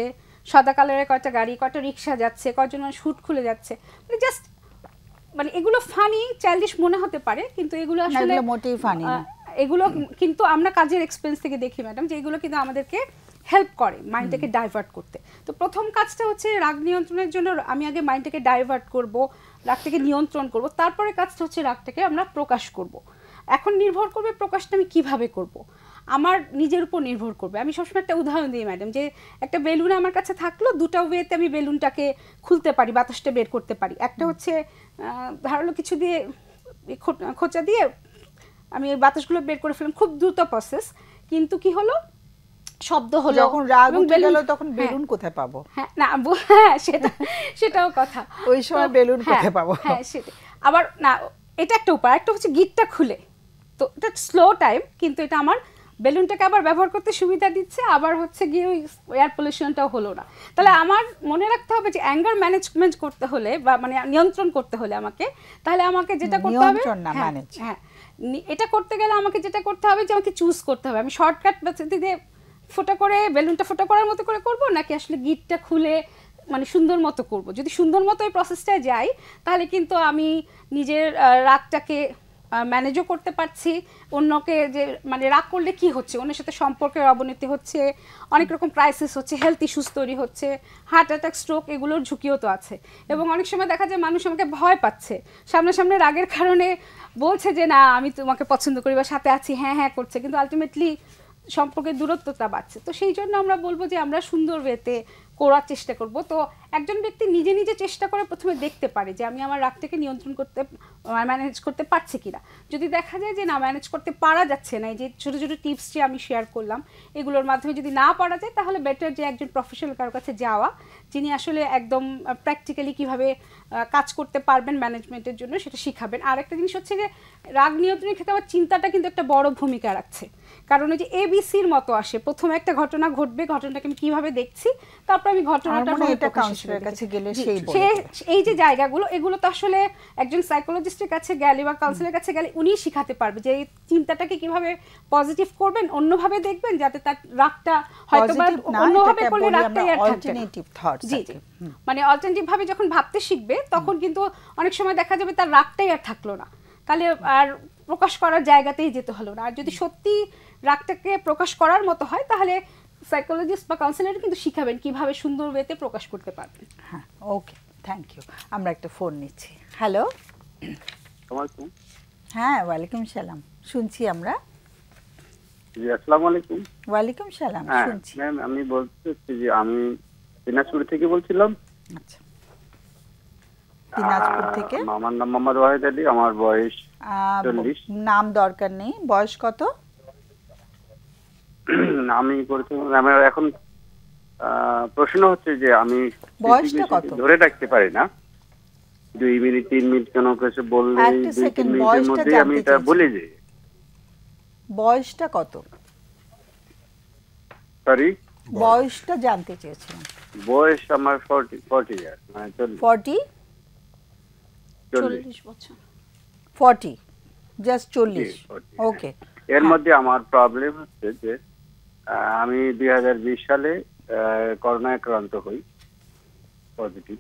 সাদা কালারের কয়টা গাড়ি, কয়টা রিক্সা যাচ্ছে, কয়জন মানুষ হুট খুলে যাচ্ছে, মানে জাস্ট মানে এগুলো ফানি চাইল্ডিশ মনে হতে পারে, কিন্তু এগুলো আসলে মোটেই ফানি না। এগুলো কিন্তু আমরা কাজের এক্সপেরিয়েন্স থেকে দেখি ম্যাডাম যে এগুলো কিন্তু আমাদেরকে হেল্প করে মাইন্ডটাকে ডাইভার্ট করতে। তো প্রথম কাজটা হচ্ছে রাগ নিয়ন্ত্রণের জন্য আমি আগে মাইন্ডটাকে ডাইভার্ট করব, রাগটাকে নিয়ন্ত্রণ করব, তারপরে কাজটা হচ্ছে রাগটাকে আমরা প্রকাশ করব। এখন নির্ভর করবে প্রকাশটা আমি কিভাবে করব, আমার নিজের উপর নির্ভর করবে। আমি সবসময় একটা উদাহরণ দিই ম্যাডাম, যে একটা বেলুন আমার কাছে থাকলো, দুটো ওয়েতে আমি বেলুনটাকে খুলতে পারি, বাতাসটা বের করতে পারি। একটা হচ্ছে ধারালো কিছু দিয়ে খোঁচা দিয়ে আমি ওই বাতাসগুলো বের করে ফেললাম, খুব দ্রুত প্রসেস, কিন্তু কি হলো, শব্দ হলো। যখন রাগ উঠে গেল তখন বেলুন কোথায় পাবো? হ্যাঁ না, হ্যাঁ সেটাও কথা, ওই সময় বেলুন কোথায় পাবো? হ্যাঁ সেটা আবার না, এটা একটা উপায়। একটা হচ্ছে গিটটা খুলে, তো এটা স্লো টাইম, কিন্তু এটা আমার বেলুনটাকে আবার ব্যবহার করতে সুবিধা দিচ্ছে, আবার হচ্ছে গিয়ে ওই এয়ার পলিউশনটাও হলো না। তাহলে আমার মনে রাখতে হবে যে অ্যাঙ্গার ম্যানেজমেন্ট করতে হলে বা মানে নিয়ন্ত্রণ করতে হলে আমাকে, তাহলে আমাকে যেটা করতে হবে, হ্যাঁ এটা করতে গেলে আমাকে যেটা করতে হবে যে আমাকে চুজ করতে হবে, আমি শর্টকাট পদ্ধতি দিয়ে ফোটা করে বেলুনটা ফোটা করার মতো করে করব, নাকি আসলে গিটটা খুলে মানে সুন্দর মতো করব। যদি সুন্দর মতো এই প্রসেসটায় যাই তাহলে কিন্তু আমি নিজের রাগটাকে ম্যানেজও করতে পারছি। অন্যকে যে মানে রাগ করলে কি হচ্ছে, অন্যের সাথে সম্পর্কের অবনতি হচ্ছে, অনেক রকম ক্রাইসিস হচ্ছে, হেলথ ইস্যুস তৈরি হচ্ছে, হার্ট অ্যাটাক, স্ট্রোক, এগুলোর ঝুঁকিও তো আছে। এবং অনেক সময় দেখা যায় মানুষ আমাকে ভয় পাচ্ছে, সামনাসামনি রাগের কারণে বলছে যে না আমি তোমাকে পছন্দ করি বা সাথে আছি, হ্যাঁ হ্যাঁ করছে, কিন্তু আলটিমেটলি সম্পর্কের দূরত্বটা বাড়ছে। তো সেই জন্য আমরা বলবো যে আমরা সুন্দর ওয়েতে করার চেষ্টা করব। তো একজন ব্যক্তি নিজে নিজে চেষ্টা করে প্রথমে দেখতে পারে যে আমি আমার রাগটাকে নিয়ন্ত্রণ করতে ম্যানেজ করতে পারছি কিনা। যদি দেখা যায় যে না ম্যানেজ করতে পারা যাচ্ছে না, এই যে ছোটো ছোটো টিপস যে আমি শেয়ার করলাম এগুলোর মাধ্যমে যদি না পারা যায়, তাহলে বেটার যে একজন প্রফেশনাল কারোর কাছে যাওয়া, যিনি আসলে একদম প্র্যাকটিক্যালি কিভাবে কাজ করতে পারবেন ম্যানেজমেন্টের জন্য সেটা শিখাবেন। আর একটা জিনিস হচ্ছে যে রাগ নিয়ন্ত্রণের ক্ষেত্রে আমার চিন্তাটা কিন্তু একটা বড় ভূমিকা রাখছে, কারণ ওই যে এবিসির মতো আসে, প্রথমে একটা ঘটনা ঘটবে, ঘটনাটাকে আমি কিভাবে দেখছি, তারপর আমি ঘটনাটা এই যে জায়গাগুলো, এগুলো তো আসলে একজন সাইকোলজিস্টের কাছে গেলে বা কাউন্সিলের কাছে গেলে উনি শিখাতে পারবে যে এই চিন্তাটাকে কিভাবে পজিটিভ করবেন, অন্যভাবে দেখবেন, যাতে তার রাগটা হয়তো বা অন্যভাবে করলে রাগটাই আর থাকবে না। জি জি, মানে অল্টারনেটিভ ভাবে যখন ভাবতে শিখবে তখন কিন্তু অনেক সময় দেখা যাবে তার রাগটাই আর থাকলো না, তাহলে আর প্রকাশ করার জায়গাতেই যেতে হলো না। আর যদি সত্যি রাগটাকে প্রকাশ করার মতো হয় তাহলে সাইকোলজিস্ট বা কাউন্সিলর কিন্তু শিখাবেন কিভাবে সুন্দর ওয়েতে প্রকাশ করতে পারবেন। হ্যাঁ, ওকে, থ্যাংক ইউ। আমরা একটা ফোন নিচ্ছি। হ্যালো। হ্যাঁ, ওয়ালাইকুম সালাম, শুনছি আমরা। জি, আসসালামু আলাইকুম। ওয়ালাইকুম সালাম, শুনছি। ম্যাম, আমি বলছি যে আমি দিনাজপুর থেকে বলছিলাম। আচ্ছা, দিনাজপুর থেকে। আমার নাম মোহাম্মদ ওয়াহিদ আলী, আমার বয়স 40। নাম দরকার নেই, বয়স কত? আমি আমার এখন প্রশ্ন হচ্ছে যে আমি বয়সটা কত ধরে রাখতে পারি না, 2 মিনিট 3 মিনিট কেন কিছু বললে 2-3 মিনিটের মধ্যে আমি এটা বলে যাই। বয়সটা কত? সরি, বয়সটা জানতে চেয়েছিলাম। বয়স আমার 40 ইয়ার, মানে 40 বছর। 40, জাস্ট 40। ওকে। এর মধ্যে আমার প্রবলেম হচ্ছে যে আমি 2020 সালে করোনা আক্রান্ত হই, পজিটিভ।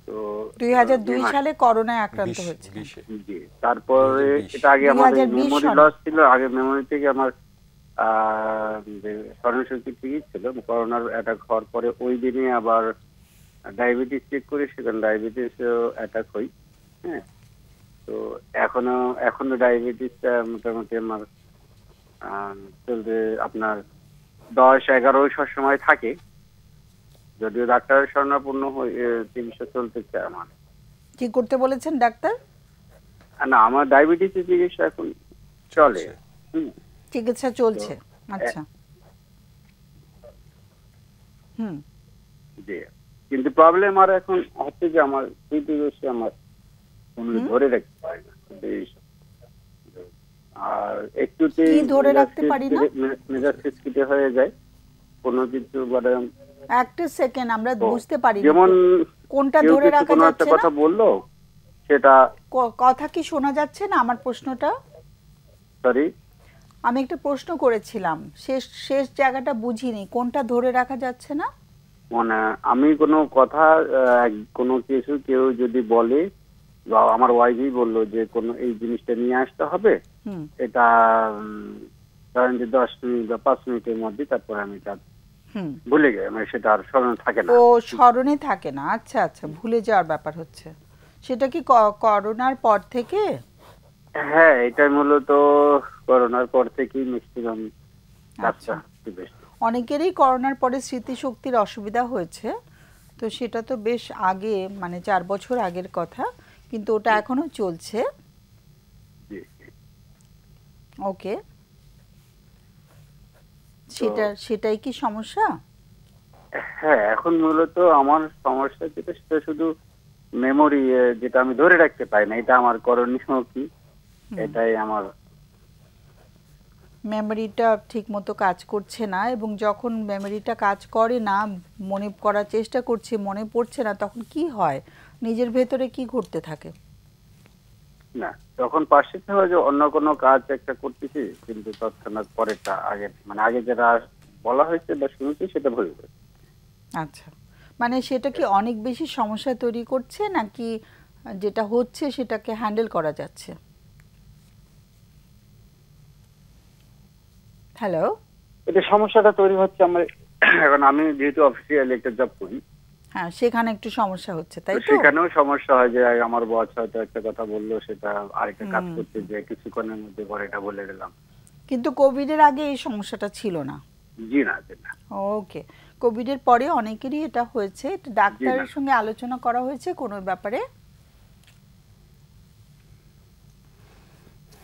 তো 2002 সালে করোনায় আক্রান্ত হয়েছে। জি, তারপরে এটা আগে আমার মেমোরি লস ছিল, আগে মেমোরি থেকে আমার স্মরণশক্তি ঠিকই ছিল, করোনার অ্যাটাক হওয়ার পরে ওই দিনে আবার ডায়াবেটিস চেক করি, সেখানে ডায়াবেটিস অ্যাটাক হই। হ্যাঁ, তো এখনো ডায়াবেটিসটা মোটামুটি আমার চলতে আপনার 10-11 সবসময় থাকে, যদিও ডাক্তারের শরণাপন্ন চিকিৎসা চলতেছে আমার। কি করতে বলেছেন ডাক্তার? না, আমার ডায়াবেটিসের চিকিৎসা এখন চলে। চিকিৎসা চলছে, আচ্ছা। জি, কিন্তু প্রবলেম আর এখন হচ্ছে যে আমার স্মৃতিশক্তি আমার ধরে রাখতে পারি না, আর একটুতে ধরে রাখতে পারি না, মেজাজ খিটখিটে হয়ে যায় কোনো কিছু বলে। একটা সেকেন্ড, আমরা বুঝতে পারি যেমন কোনটা ধরে রাখা যাচ্ছে না। কথা বললো সেটা কথা কি শোনা যাচ্ছে না? আমার প্রশ্নটা, সরি, আমি একটা প্রশ্ন করেছিলাম, শেষ জায়গাটা বুঝিনি, কোনটা ধরে রাখা যাচ্ছে না? মানে আমি কোনো কথা কোনো কিছু কেউ যদি বলে, বা আমার ওয়াইফই বললো যে কোনো এই জিনিসটা নিয়ে আসতে হবে, এটা ধরেন যে 10 মিনিট বা 5 মিনিটের মধ্যে, তারপর আমি তা ভুলে যাই, মানে সেটা আর স্মরণে থাকে না। ও স্মরণে থাকে না, আচ্ছা আচ্ছা, ভুলে যাওয়ার ব্যাপার হচ্ছে। সেটা কি করোনার পর থেকে? হ্যাঁ, এটা মূলত করোনার পর থেকেই ম্যাক্সিমাম। আচ্ছা, অনেকেরই করোনার পরে স্মৃতিশক্তির অসুবিধা হয়েছে, তো সেটা তো বেশ আগে, মানে 4 বছর আগের কথা, কিন্তু ওটা এখনো চলছে। ওকে, সেটাই কি সমস্যা? হ্যাঁ, এখন মূলত আমার সমস্যা যেটা, সেটা শুধু মেমোরি, যেটা আমি ধরে রাখতে পারি না। এটা আমার করণীয় কি, এটাই আমার মেমোরিটা ঠিক মতো কাজ করছে না, এবং যখন মেমোরিটা কাজ করে না, মনে করার চেষ্টা করছি, মনে পড়ছে না, তখন কি হয়, নিজের ভেতরে কি ঘটতে থাকে? না, তখন পাশে থেকে যে অন্য কোনো কাজ একটা করতেছি, কিন্তু তৎক্ষণাৎ পরেরটা আগে যেটা বলা হয়েছে বা শুনেছি সেটা ভুলে যাই। আচ্ছা, মানে সেটা কি অনেক বেশি সমস্যা তৈরি করছে, নাকি যেটা হচ্ছে সেটাকে হ্যান্ডেল করা যাচ্ছে? হ্যালো, এটা সমস্যাটা তৈরি হচ্ছে আমার এখন, আমি যেহেতু অফিসিয়ালি একটা জব করি, হ্যাঁ, সেখানে একটু সমস্যা হচ্ছে, তাই তো? সেখানেও সমস্যা হয় যে আমার বস হয়তো একটা কথা বললো, সেটা আরেকটা কাজ করতে যে কিছুক্ষণের মধ্যে পরে এটা বলে দিলাম। কিন্তু কোভিডের আগে এই সমস্যাটা ছিল না? জি না। ওকে, কোভিডের পরে অনেকেরই এটা হয়েছে। ডাক্তারের সঙ্গে আলোচনা করা হয়েছে কোনো ব্যাপারে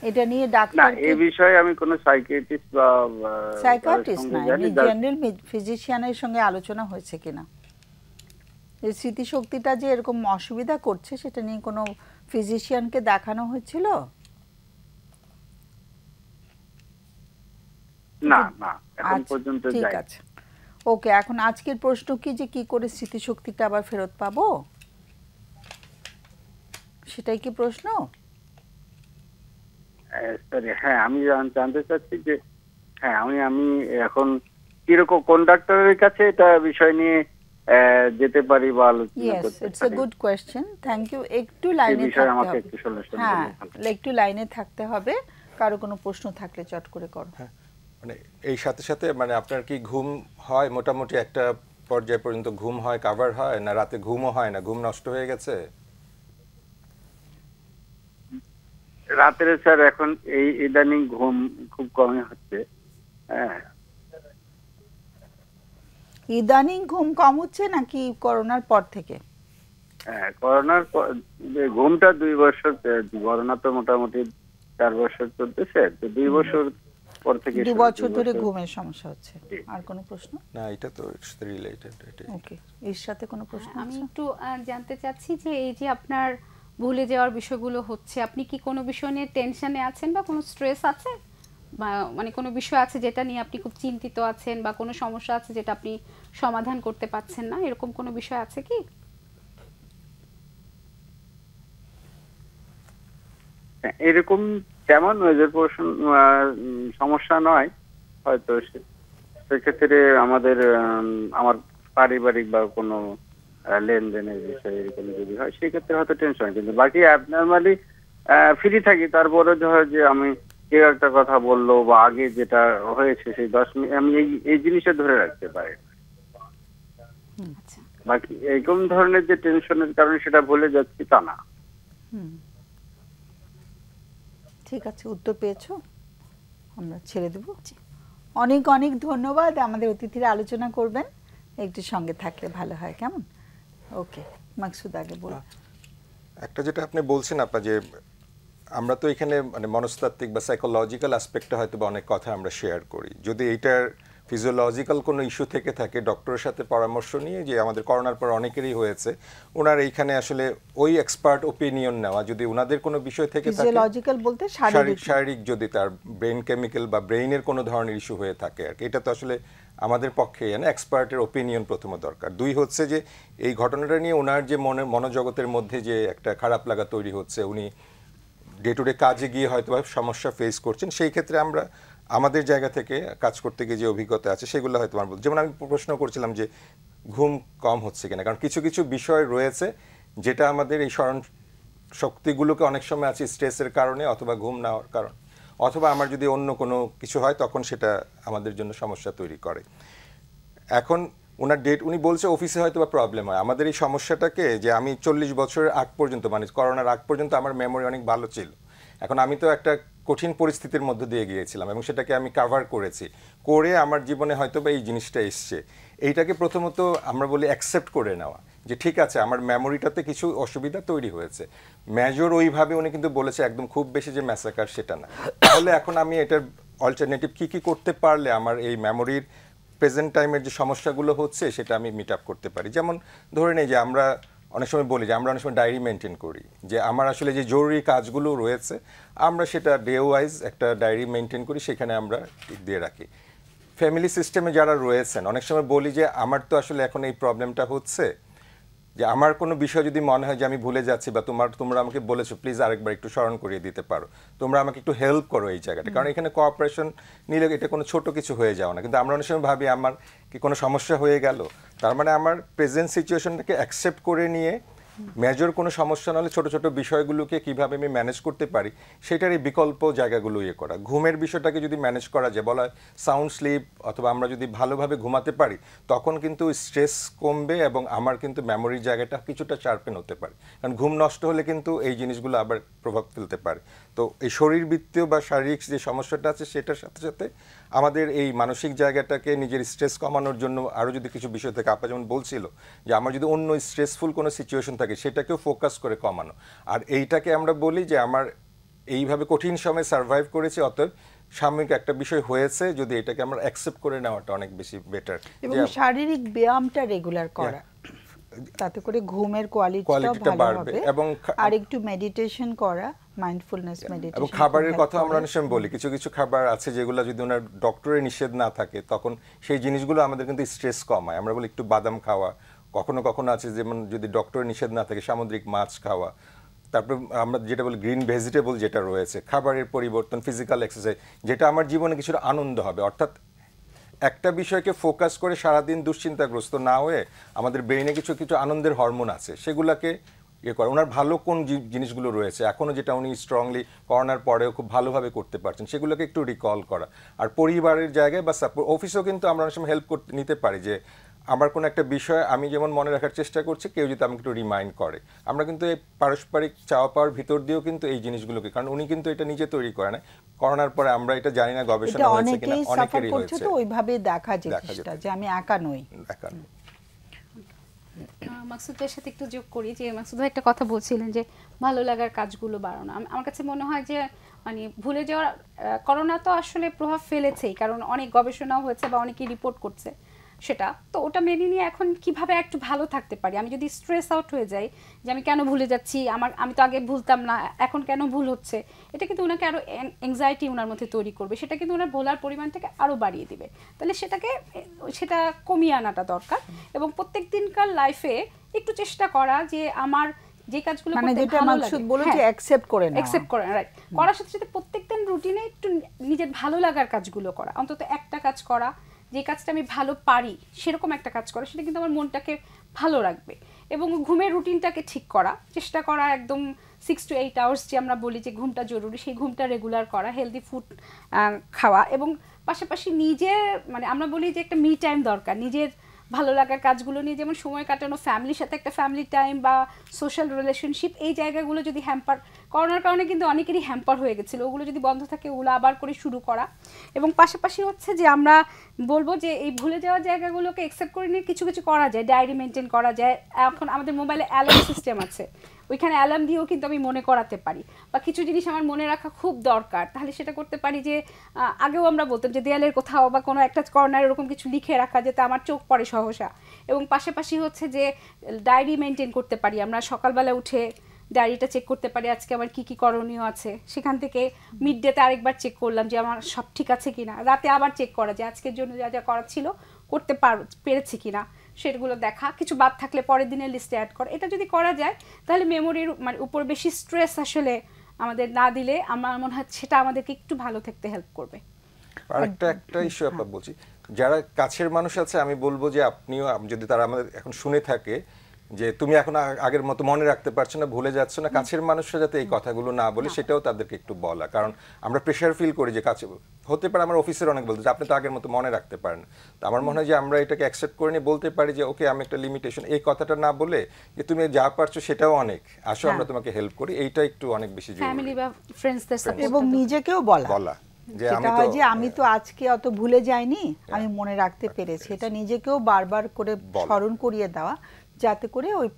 এটা নিয়ে? ডাক্তার এই বিষয়ে আমি কোনো সাইকিয়াট্রিস্ট বা সাইকিয়াট্রিস্ট না, এমনি জেনারেল ফিজিশিয়ানের সঙ্গে আলোচনা হয়েছে কিনা, এই স্মৃতিশক্তিটা যে এরকম অসুবিধা করছে, সেটা নিয়ে কোনো ফিজিশিয়ানকে দেখানো হয়েছিল? না না, এখন পর্যন্ত যাই। ঠিক আছে, ওকে। এখন আজকের প্রশ্ন কি, যে কি করে স্মৃতিশক্তিটা আবার ফেরত পাবো, সেটাই কি প্রশ্ন? হ্যাঁ, আমি জানতে চাচ্ছি যে আমি এখন কিরকম কোন ডাক্তারের কাছে এটা বিষয় নিয়ে যেতে পারি বা আলোচনা করতে পারি? It's a good question, thank you. একটু লাইনে থাকতে হবে, হ্যাঁ, একটু লাইনে থাকতে হবে। কারো কোনো প্রশ্ন থাকলে চট করে করো। মানে এই সাথে সাথে, মানে আপনার কি ঘুম হয় মোটামুটি একটা পর্যায় পর্যন্ত? ঘুম হয়, কাভার হয় না, রাতে ঘুমও হয় না, ঘুম নষ্ট হয়ে গেছে? রাতের স্যার এখন এই ইদানিং ঘুম খুব কমই হচ্ছে। হ্যাঁ, ইদানিং ঘুম কম হচ্ছে নাকি করোনার পর থেকে? হ্যাঁ, করোনার ঘুমটা 2 বছর, করোনা তো মোটামুটি 4 বছর চলতেছে, তো 2 বছর পর থেকে 2 বছর ধরে ঘুমের সমস্যা হচ্ছে। আর কোনো প্রশ্ন? না, এটা তো রিলেটেড। ওকে, এর সাথে কোনো প্রশ্ন? আমি একটু জানতে চাচ্ছি যে এই যে আপনার ভুলে যাওয়ার বিষয়গুলো হচ্ছে, আপনি কি কোনো বিষয় নিয়ে টেনশনে আছেন বা কোনো স্ট্রেস আছে, বা মানে কোনো বিষয় আছে যেটা নিয়ে আপনি খুব চিন্তিত আছেন, বা কোনো সমস্যা আছে যেটা আপনি সমাধান করতে পারছেন না, এরকম কোনো বিষয় আছে কি? এরকম তেমন মেজর সমস্যা নয়, হয়তো সেক্ষেত্রে আমার পারিবারিক বা কোনো লেনদেনের বিষয়ে এরকম যদি হয়, সেক্ষেত্রে হয়তো টেনশন। কিন্তু বাকি অ্যাবনর্মালি ফ্রি থাকি, তারপরে ধর যে আমি কেউ একটা কথা বললো বা আগে যেটা হয়েছে সেই 10 মিনিট আমি এই জিনিসটা ধরে রাখতে পারি। আচ্ছা, বাকি এরকম ধরনের যে টেনশনের কারণে সেটা ভুলে যাচ্ছি তা না। ঠিক আছে, উত্তর পেয়েছো, আমরা ছেড়ে দেবো। অনেক অনেক ধন্যবাদ। আমাদের অতিথিরা আলোচনা করবেন, একটু সঙ্গে থাকলে ভালো হয়, কেমন? ওকে, মাকসুদ আগে বলুন। একটা যেটা আপনি বলছেন আপা, যে আমরা তো এখানে মানে মনস্তাত্ত্বিক বা সাইকোলজিক্যাল অ্যাসপেক্টে হয়তো বা অনেক কথা আমরা শেয়ার করি। যদি এইটার ফিজিওলজিক্যাল কোনো ইস্যু থেকে থাকে, ডক্টরের সাথে পরামর্শ নিয়ে, যে আমাদের করোনার পর অনেকেরই হয়েছে, ওনার এইখানে আসলে ওই এক্সপার্ট ওপিনিয়ন নেওয়া, যদি ওনাদের কোনো বিষয় থেকে থাকে, ফিজিওলজিক্যাল বলতে শারীরিক, শারীরিক যদি তার ব্রেন কেমিক্যাল বা ব্রেইনের কোনো ধরনের ইস্যু হয়ে থাকে আর কি, এটা তো আসলে আমাদের পক্ষে এক্সপার্টের ওপিনিয়ন প্রথমে দরকার। দুই হচ্ছে যে এই ঘটনাটা নিয়ে ওনার যে মনোজগতের মধ্যে যে একটা খারাপ লাগা তৈরি হচ্ছে, উনি ডে টু ডে কাজে গিয়ে হয়তো সমস্যা ফেস করছেন, সেই ক্ষেত্রে আমরা আমাদের জায়গা থেকে কাজ করতে গিয়ে যে অভিজ্ঞতা আছে সেগুলো হয়তো আমার বলতে, যেমন আমি প্রশ্ন করছিলাম যে ঘুম কম হচ্ছে কিনা, কারণ কিছু কিছু বিষয় রয়েছে যেটা আমাদের এই স্মরণ শক্তিগুলোকে অনেক সময় আছে স্ট্রেসের কারণে অথবা ঘুম না হওয়ার কারণ, অথবা আমার যদি অন্য কোনো কিছু হয় তখন সেটা আমাদের জন্য সমস্যা তৈরি করে। এখন ওনার ডেট, উনি বলছে অফিসে হয়তো বা প্রবলেম হয়। আমাদের এই সমস্যাটাকে, যে আমি 40 বছরের আগ পর্যন্ত, মানে করোনার আগ পর্যন্ত আমার মেমোরি অনেক ভালো ছিল। এখন আমি তো একটা কঠিন পরিস্থিতির মধ্যে দিয়ে গিয়েছিলাম এবং সেটাকে আমি কাভার করেছি, করে আমার জীবনে হয়তো বা এই জিনিসটা এসছে। এইটাকে প্রথমত আমরা বলি অ্যাকসেপ্ট করে নেওয়া, যে ঠিক আছে আমার মেমোরিটাতে কিছু অসুবিধা তৈরি হয়েছে। মেজর ওইভাবে উনি কিন্তু বলেছে একদম খুব বেশি যে ম্যাসাকার সেটা না। তাহলে এখন আমি এটার অল্টারনেটিভ কী করতে পারলে আমার এই মেমোরির প্রেজেন্ট টাইমের যে সমস্যাগুলো হচ্ছে সেটা আমি মিট আপ করতে পারি। যেমন ধরে নেই যে আমরা অনেক সময় বলি যে আমরা অনেক সময় ডায়েরি মেনটেন করি, যে আমার আসলে যে জরুরি কাজগুলো রয়েছে আমরা সেটা ডে ওয়াইজ একটা ডায়েরি মেনটেন করি, সেখানে আমরা টিক দিয়ে রাখি। ফ্যামিলি সিস্টেমে যারা রয়েছেন অনেক সময় বলি যে আমার তো আসলে এখন এই প্রবলেমটা হচ্ছে, যে আমার কোনো বিষয় যদি মনে হয় যে আমি ভুলে যাচ্ছি, বা তোমরা আমাকে বলেছো প্লিজ আরেকবার একটু স্মরণ করিয়ে দিতে পারো, তোমরা আমাকে একটু হেল্প করো এই জায়গাটা, কারণ এখানে কোঅপারেশন নিলে এটা কোনো ছোট কিছু হয়ে যাও না। কিন্তু আমরা অনেক সময় ভাবি আমার কি কোনো সমস্যা হয়ে গেল, তার মানে আমার প্রেজেন্ট সিচুয়েশনটাকে অ্যাকসেপ্ট করে নিয়ে মেজর কোনো সমস্যা না হলে ছোট ছোট বিষয়গুলোকে কিভাবে আমি ম্যানেজ করতে পারি সেটার এই বিকল্প জায়গাগুলো করা। ঘুমের বিষয়টাকে যদি ম্যানেজ করা যায়, বলা হয় সাউন্ড স্লিপ, অথবা আমরা যদি ভালোভাবে ঘুমাতে পারি তখন কিন্তু স্ট্রেস কমবে এবং আমার কিন্তু মেমোরির জায়গাটা কিছুটা শার্পেন হতে পারে। কারণ ঘুম নষ্ট হলে কিন্তু এই জিনিসগুলো আবার প্রভাব ফেলতে পারে। তো এই শরীরবৃত্তীয় বা শারীরিক যে সমস্যাটা আছে সেটার সাথে সাথে আমাদের এই মানসিক জায়গাটাকে নিজের স্ট্রেস কমানোর জন্য আরও যদি কিছু বিষয় থাকে, আপা যেমন বলছিল যে আমার যদি অন্য স্ট্রেসফুল কোনো সিচুয়েশন থাকে সেটাকেও ফোকাস করে কমানো। আর এইটাকে আমরা বলি যে আমার এইভাবে কঠিন সময় সার্ভাইভ করেছি, অতএব সাময়িক একটা বিষয় হয়েছে, যদি এটাকে আমরা অ্যাকসেপ্ট করে নেওয়াটা অনেক বেশি বেটার। এবং শারীরিক ব্যায়ামটা রেগুলার করা, তাতে করে ঘুমের কোয়ালিটিটা ভালো হবে, এবং আর একটু মেডিটেশন করা, মাইন্ডফুলনেস মেডিটেশন। এবং খাবারের কথা আমরা অনেক সময় বলি, কিছু কিছু খাবার আছে যেগুলো যদি ওনার ডক্টরের নিষেধ না থাকে তখন সেই জিনিসগুলো আমাদের কিন্তু স্ট্রেস কমায়। আমরা বলি একটু বাদাম খাওয়া, কখনো কখনো আছে যেমন যদি ডক্টরের নিষেধ না থাকে সামুদ্রিক মাছ খাওয়া, তারপরে আমরা যেটা বলি গ্রিন ভেজিটেবল যেটা রয়েছে, খাবারের পরিবর্তন, ফিজিক্যাল এক্সারসাইজ, যেটা আমার জীবনে কিছুটা আনন্দ হবে। অর্থাৎ একটা বিষয়কে ফোকাস করে সারাদিন দুশ্চিন্তাগ্রস্ত না হয়ে আমাদের ব্রেইনে কিছু কিছু আনন্দের হরমোন আছে সেগুলোকে করে। ওনার ভালো কোন জিনিসগুলো রয়েছে এখনও যেটা উনি স্ট্রংলি করোনার পরেও খুব ভালোভাবে করতে পারছেন সেগুলোকে একটু রিকল করা। আর পরিবারের জায়গায় বা অফিসেও কিন্তু আমরা অনেক সময় হেল্প করতে নিতে পারি, যে আমার কোনো একটা বিষয় আমি যেমন মনে রাখার চেষ্টা করছি, কেউ যদি আমাকে একটু রিমাইন্ড করে। আমরা কিন্তু এই পারস্পরিক চাওয়া পাওয়ার ভিতর দিয়েও কিন্তু এই জিনিসগুলোকে, কারণ উনি কিন্তু এটা নিজে তৈরি করে না, করোনার পরে আমরা এটা জানি না গবেষণা হয়েছে কিনা, অনেকেরই হয়েছে, তো ওইভাবে দেখা জিনিসটা যে আমি একা নই। মাকসুদ ভাইয়ের সাথে একটু যোগ করি, যে মাকসুদ ভাই একটা কথা বলছিলেন যে ভালো লাগার কাজগুলো বাড়ানো। আমার কাছে মনে হয় যে মানে ভুলে যাওয়ার, করোনা তো আসলে প্রভাব ফেলেছেই, কারণ অনেক গবেষণাও হয়েছে বা অনেকেই রিপোর্ট করছে সেটা, তো ওটা মেনে নিয়ে এখন কিভাবে একটু ভালো থাকতে পারি। আমি যদি স্ট্রেস আউট হয়ে যাই যে আমি কেন ভুলে যাচ্ছি, আমি তো আগে ভুলতাম না, এখন কেন ভুল হচ্ছে, এটা কিন্তু ওনাকে আরও অ্যাংজাইটি ওনার মধ্যে তৈরি করবে, সেটা কিন্তু ওনার ভোলার পরিমাণটাকে আরও বাড়িয়ে দিবে। তাহলে সেটা কমিয়ে আনাটা দরকার, এবং প্রত্যেক দিনকার লাইফে একটু চেষ্টা করা যে আমার যে কাজগুলো করতে ভালো লাগে অ্যাকসেপ্ট করে রাইট, করার সাথে সাথে প্রত্যেকদিন রুটিনে একটু নিজের ভালো লাগার কাজগুলো করা, অন্তত একটা কাজ করা, যে কাজটা আমি ভালো পারি সেরকম একটা কাজ করা, সেটা কিন্তু আমার মনটাকে ভালো রাখবে। এবং ঘুমের রুটিনটাকে ঠিক করা, চেষ্টা করা একদম 6 to 8 আওয়ার্স যে আমরা বলি যে ঘুমটা জরুরি, সেই ঘুমটা রেগুলার করা, হেলদি ফুড খাওয়া, এবং পাশাপাশি নিজের মানে আমরা বলি যে একটা মি টাইম দরকার, নিজের ভালো লাগার কাজগুলো নিয়ে যেমন সময় কাটানো, ফ্যামিলির সাথে একটা ফ্যামিলি টাইম বা সোশ্যাল রিলেশনশিপ, এই জায়গাগুলো যদি হ্যাম্পার, করোনার কারণে কিন্তু অনেকেরই হ্যাম্পার হয়ে গেছিলো, ওগুলো যদি বন্ধ থাকে ওগুলো আবার করে শুরু করা। এবং পাশাপাশি হচ্ছে যে আমরা বলবো যে এই ভুলে যাওয়ার জায়গাগুলোকে অ্যাকসেপ্ট করে নিয়ে কিছু কিছু করা যায়, ডায়েরি মেনটেন করা যায়। এখন আমাদের মোবাইলে অ্যালার্ম সিস্টেম আছে, ওইখানে অ্যালার্ম দিয়েও কিন্তু আমি মনে করাতে পারি, বা কিছু জিনিস আমার মনে রাখা খুব দরকার, তাহলে সেটা করতে পারি যে আগেও আমরা বলতাম যে দেয়ালের কোথাও বা কোনো একটা কর্নার এরকম কিছু লিখে রাখা, যাতে আমার চোখ পড়ে সহসা। এবং পাশাপাশি হচ্ছে যে ডায়েরি মেনটেন করতে পারি, আমরা সকালবেলা উঠে ডায়েরিটা চেক করতে পারি আজকে আমার কি কি করণীয় আছে, সেখান থেকে মিড ডেতে আরেকবার চেক করলাম যে আমার সব ঠিক আছে কিনা, রাতে আবার চেক করা যে আজকের জন্য যা যা করার ছিল করতে পেরেছি কিনা, সেগুলো দেখা, কিছু বাদ থাকলে পরের দিনের লিস্টে অ্যাড করা। এটা যদি করা যায় তাহলে মেমোরির মানে উপর বেশি স্ট্রেস আসলে আমাদের না দিলে আমার মনে হয় সেটা আমাদেরকে একটু ভালো থাকতে হেল্প করবে। একটা ইস্যু আপনার বলছি, যারা কাছের মানুষ আছে আমি বলবো যে আপনিও যদি তারা আমাদের এখন শুনে থাকে যে তুমি এখন আগের মতো মনে রাখতে পারছো না, ভুলে যাচ্ছ না, কাছের মানুষরা যাতে এই কথাগুলো না বলে সেটাও তাদেরকে একটু বলা। কারণ আমরা প্রেশার ফিল করি যে কাছে হতে পারে, আমার অফিসের অনেক বলতে যে আপনি তো আগের মতো মনে রাখতে পারেন। তো আমার মনে হয় যে আমরা এটাকে অ্যাকসেপ্ট করে নিয়ে বলতে পারি যে ওকে আমি একটা লিমিটেশন, এই কথাটা না বলে যে তুমি যা পারছো সেটাও অনেক, আসো আমরা তোমাকে হেল্প করি, এইটা একটু অনেক বেশি জরুরি। ফ্যামিলি বা ফ্রেন্ডসদের সাথে এবং নিজেকেও বলা যে আমি তো আজকে অত ভুলে যাইনি, আমি মনে রাখতে পেরেছি, এটা নিজেকেও বারবার করে স্মরণ করিয়ে দেওয়া, যাতে করে ওই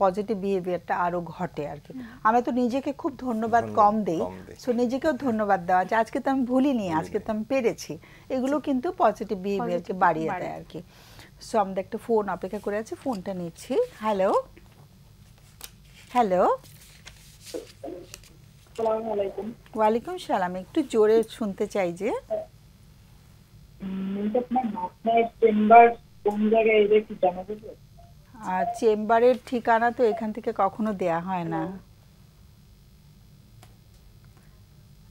পজিটিভ বিহেভিয়ারটা আরো ঘটে আর কি। আমরা তো নিজেকে খুব ধন্যবাদ কম দেই, সো নিজেকেও ধন্যবাদ দেওয়া যে আজকে তো আমি ভুলিনি, আজকে তো আমি পেরেছি, এগুলো কিন্তু পজিটিভ বিহেভিয়ারকে বাড়িয়ে দেয় আর কি। সো আমাদের একটা ফোন অপেক্ষা করে আছে, ফোনটা নিচ্ছি। হ্যালো হ্যালো, ওয়ালাইকুম সালাম, একটু জোরে শুনতে চাই যে। চেম্বারের ঠিকানা তো এখান থেকে কখনো দেয়া হয় না।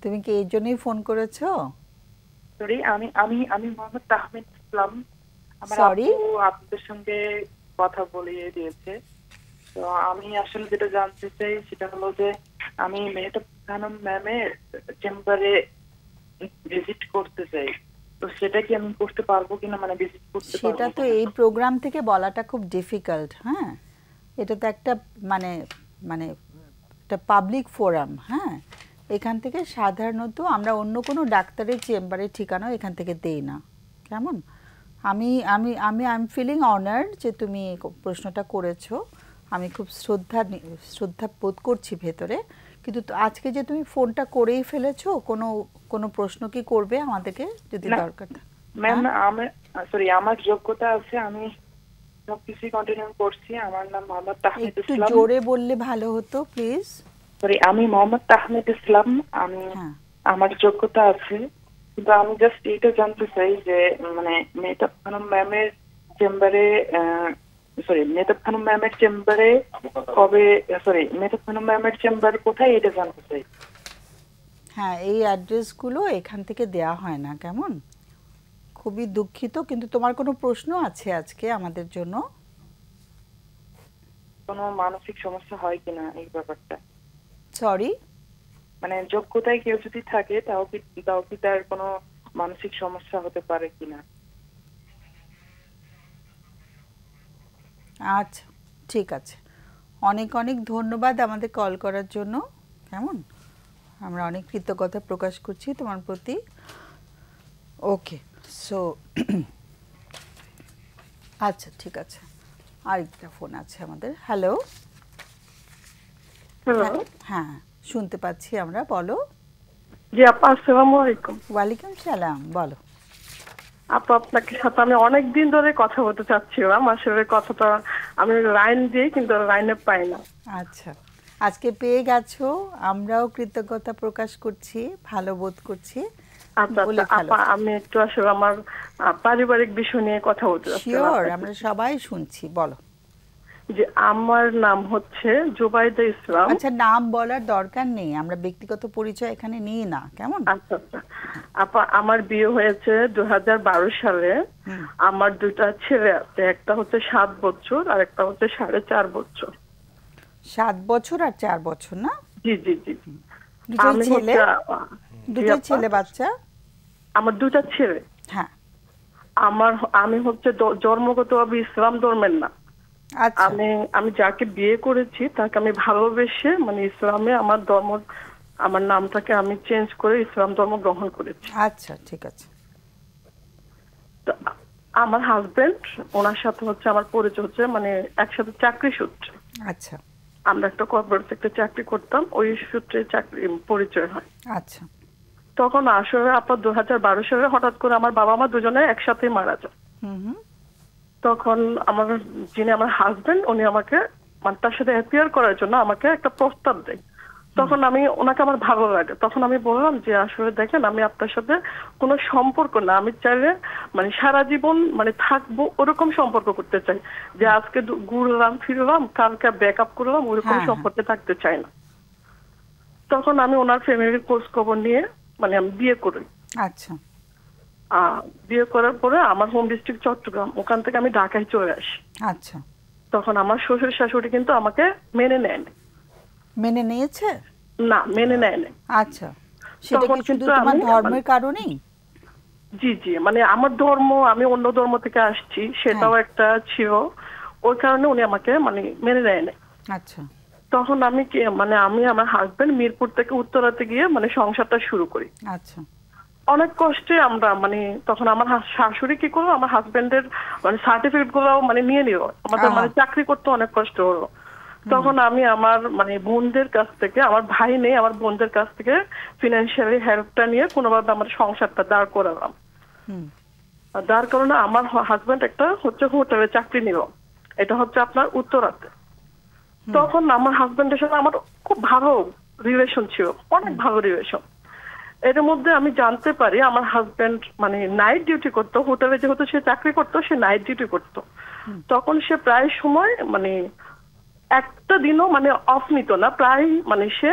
তুমি কি এই জন্যই ফোন করেছো? সরি, আমি মোহাম্মদ তাহমিদ ইসলাম। আমার আপু আপনাদের সঙ্গে কথা বলিয়ে দিয়েছে। তো আমি আসলে যেটা জানতে চাই সেটা হলো যে আমি মেহতাব খানম ম্যামের চেম্বারে ভিজিট করতে চাই, তো সেটা কি আমি করতে পারবো কিনা, মানে ভিজিট করতে পারবো? সেটা তো এই প্রোগ্রাম থেকে বলাটা খুব ডিফিকাল্ট। হ্যাঁ, এটা তো একটা মানে একটা পাবলিক ফোরাম। হ্যাঁ, এখান থেকে সাধারণত আমরা অন্য কোনো ডাক্তারের চেম্বারের ঠিকানাও এখান থেকে দেই না। কেমন? আমি আমি আমি আই এম ফিলিং অনার্ড যে তুমি প্রশ্নটা করেছো, আমি খুব শ্রদ্ধা বোধ করছি ভেতরে, কিন্তু আজকে যে তুমি ফোনটা করেই ফেলেছো, কোনো প্রশ্ন কি করবে আমাদেরকে যদি দরকার? ম্যাম সরি, আমার যোগ্যতা আছে, আমি সবকিছু কন্টিনিউ করছি। আমার নাম মোহাম্মদ তাহমিদ ইসলাম। একটু জোরে বললে ভালো হতো প্লিজ। সরি, আমি মোহাম্মদ তাহমিদ ইসলাম, আমি আমার যোগ্যতা আছে, কিন্তু আমি জাস্ট এটা জানতে চাই যে মানে মেহতাব খানম ম্যামের চেম্বারে মেহতাব খানম ম্যামের চেম্বারে কবে, মেহতাব খানম ম্যামের চেম্বার কোথায় এটা জানতে চাই। হ্যাঁ, এই অ্যাড্রেসগুলো এখান থেকে দেয়া হয় না। কেমন? খুবই দুঃখিত, কিন্তু তোমার কোনো প্রশ্ন আছে আজকে আমাদের জন্য? কোনো মানসিক সমস্যা হয় কিনা এই ব্যাপারটা? সরি, মানে যোগ্যতায় কেউ যদি থাকে তাও কি তার কোনো মানসিক সমস্যা হতে পারে কিনা? আচ্ছা, ঠিক আছে, অনেক অনেক ধন্যবাদ আমাদের কল করার জন্য। কেমন? আমরা অনেক কৃতজ্ঞতা প্রকাশ করছি তোমার প্রতি। ওকে, সো আচ্ছা ঠিক আছে, আরেকটা ফোন আছে আমাদের। হ্যালো, হ্যাঁ শুনতে পাচ্ছি আমরা, বলো। জি আপা, আসসালামু আলাইকুম। ওয়ালাইকুম সালাম, বলো। আপা, আপনাকে সাথে আমি অনেকদিন ধরে কথা বলতে চাচ্ছিলাম, আসলে কথাটা আমি লাইন দিই কিন্তু লাইনে পাই না। আচ্ছা, আজকে পেয়ে গেছো, আমরাও কৃতজ্ঞতা প্রকাশ করছি, ভালো বোধ করছি। আচ্ছা আপা, আমি একটু আসলে আমার পারিবারিক বিষয় নিয়ে কথা বলতে চাচ্ছি। শিওর, আমরা সবাই শুনছি, বলো। যে আমার নাম হচ্ছে জুবাইদা ইসলাম। আচ্ছা, নাম বলার দরকার নেই, আমরা ব্যক্তিগত পরিচয় এখানে নিই না। কেমন? আচ্ছা আপা, আমার বিয়ে হয়েছে 2012 সালে। আমার দুটা ছেলে আছে, একটা হচ্ছে 7 বছর আর একটা হচ্ছে 4.5 বছর। 7 বছর আর 4 বছর না? জি জি জি। দুটো ছেলে? দুটো ছেলে বাচ্চা? আমার দুটো ছেলে। হ্যাঁ। আমি হচ্ছে জন্মগতভাবে ইসলাম ধর্মের না। আচ্ছা। আমি যাকে বিয়ে করেছি তাকে আমি ভালোবেসে মানে ইসলামে আমার নামটাকে আমি চেঞ্জ করে ইসলাম ধর্ম গ্রহণ করেছি। আচ্ছা ঠিক আছে। তো আমার হাজবেন্ড ওনার সাথে হচ্ছে আমার পরিচয় হচ্ছে মানে একসাথে চাকরি সূত্রে। আচ্ছা। আমরা একটা কর্পোরেট সেক্টরে চাকরি করতাম, ওই সূত্রে চাকরি পরিচয় হয়। আচ্ছা। তখন আসলে আপনার 2012 সালে হঠাৎ করে আমার বাবা মা দুজনে একসাথে মারা যায়। তখন যিনি আমার হাজবেন্ড উনি আমাকে মানে তার সাথে অ্যাপিয়ার করার জন্য আমাকে একটা প্রস্তাব দেয়। তখন ওনাকে আমার ভালো লাগে। তখন আমি বললাম যে আসলে দেখেন আমি আপনার সাথে কোনো সম্পর্ক না, আমি চাইলে মানে সারা জীবন মানে থাকবো ওরকম সম্পর্ক করতে চাই, যে আজকে ঘুরলাম ফিরলাম কালকে ব্যাকআপ করলাম ওরকম সম্পর্কে থাকতে চাই না। তখন আমি ওনার ফ্যামিলির খোঁজ খবর নিয়ে মানে আমি বিয়ে করি। আচ্ছা। বিয়ে করার পরে আমার হোম ডিস্ট্রিক্ট চট্টগ্রাম, ওখান থেকে আমি ঢাকায় চলে আসি। আচ্ছা। তখন আমার শ্বশুর শাশুড়ি কিন্তু আমাকে মেনে নেয়নি। মেনে নিয়েছে? না, মেনে নেয়নি। আচ্ছা। সেটা কি শুধু তোমার ধর্মের কারণেই? জি জি, মানে আমার ধর্ম, আমি অন্য ধর্ম থেকে আসছি সেটাও একটা ছিল, ওই কারণে উনি আমাকে মানে মেনে নেয়নি। আচ্ছা। তখন আমি আমার হাজবেন্ড মিরপুর থেকে উত্তরাতে গিয়ে মানে সংসারটা শুরু করি। আচ্ছা। অনেক কষ্টে আমরা মানে তখন আমার শাশুড়ি কি করলো, আমার হাজবেন্ডের মানে সার্টিফিকেট গুলো মানে নিয়ে নিল, আমাদের মানে চাকরি করতে অনেক কষ্ট হলো। তখন আমি আমার মানে বোনদের কাছ থেকে, আমার ভাই নেই, আমার বোনদের কাছ থেকে ফিনান্সিয়ালি হেল্পটা নিয়ে কোনোভাবে আমার সংসারটা দাঁড় করালাম। দাঁড় করানো আমার হাজবেন্ড একটা হচ্ছে হোটেলে চাকরি নিল, এটা হচ্ছে আপনার উত্তরাতে। তখন আমার হাজবেন্ডের সাথে আমার খুব ভালো রিলেশন ছিল, অনেক ভালো রিলেশন। এর মধ্যে আমি জানতে পারি আমার হাজবেন্ড মানে নাইট ডিউটি করতো, হোটেলে যেহেতু সে চাকরি করতো সে নাইট ডিউটি করতো। তখন সে প্রায় সময় মানে একটা দিনও মানে অফ নিত না, প্রায় মানে সে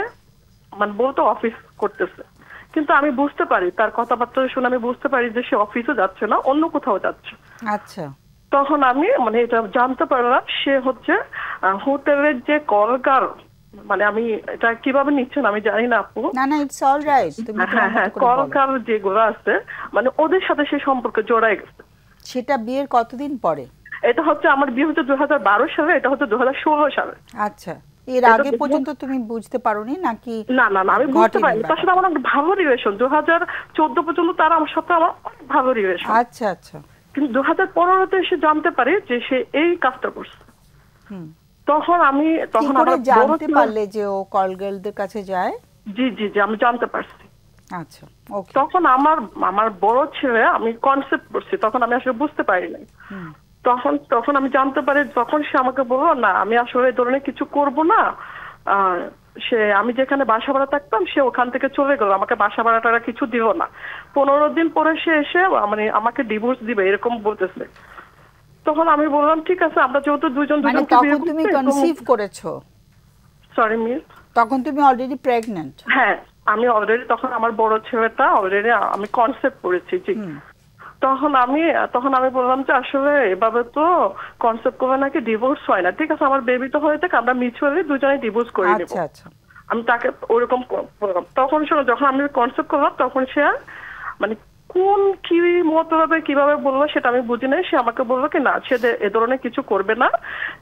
মানে বলতো অফিস করতেছে, কিন্তু আমি বুঝতে পারি তার কথাবার্তা শুনে আমি বুঝতে পারি যে সে অফিসে যাচ্ছে না, অন্য কোথাও যাচ্ছে। আচ্ছা। তখন আমি মানে এটা জানতে পারলাম সে হচ্ছে হোটেলের যে কলকার, মানে আমি এটা কিভাবে নিচ্ছেন আমি জানি না আপু। না না, ইটস অলরাইট, তুমি কলকার যেগুলো আছে মানে ওদের সাথে সে সম্পর্কে জড়াই গেছে। সেটা বিয়ের কতদিন পরে? এটা হচ্ছে আমার বিয়ে হচ্ছে 2012 সালে, এটা হচ্ছে 2016 সালে। আচ্ছা। এর আগে পর্যন্ত তুমি বুঝতে পারোনি নাকি? না না না, আমি বুঝতে পারিনি। তার সাথে আমার অনেক ভালো রিলেশন, 2014 পর্যন্ত তার আমার সাথে আমার অনেক ভালো রিলেশন। আচ্ছা আচ্ছা। কিন্তু 2015-তে এসে জানতে পারি যে সে এই কাজটা করছে। তখন আমরা জানতে পারলে যে ও কল গার্লদের কাছে যায়? জি জি জি, আমি জানতে পারছি। আচ্ছা, ওকে। তখন আমার বড় ছেলে, আমি কনসেপ্ট করছি, তখন আমি আসলে বুঝতে পারি নাই। তখন আমি জানতে পারি, তখন সে আমাকে বললো না আমি আসলে এই ধরনের কিছু করব না, আমি যেখানে বাসা ভাড়া থাকতাম সে ওখান থেকে চলে গেল, আমাকে বাসা ভাড়াটা কিছু দিল না। 15 দিন পরে সে এসে মানে আমাকে ডিভোর্স দিবে এরকম বলতেছে। তখন আমি বললাম ঠিক আছে, আমরা যেহেতু দুজনকে বিয়ে করতে। তখন তুমি কনসিভ করেছো? সরি মিস, তখন তুমি অলরেডি প্রেগন্যান্ট? হ্যাঁ, আমি অলরেডি তখন আমার বড় ছেলেটা অলরেডি আমি কনসেপ্ট করেছি। জি। তখন আমি বললাম যে আসলে এভাবে তো কনসেপ্ট করে নাকি ডিভোর্স হয় না, ঠিক আছে আমার বেবি তো হয়ে থাকে, আমরা মিউচুয়ালি দুজনে ডিভোর্স করে নেব। আচ্ছা আচ্ছা। আমি তাকে ওরকম বললাম। তখন শোনো, যখন আমি কনসেপ্ট করলাম তখন সে মানে কোন কি মতলবে কিভাবে বললো সেটা আমি বুঝি নাই। সে আমাকে বললো কি না, সে এ ধরনের কিছু করবে না,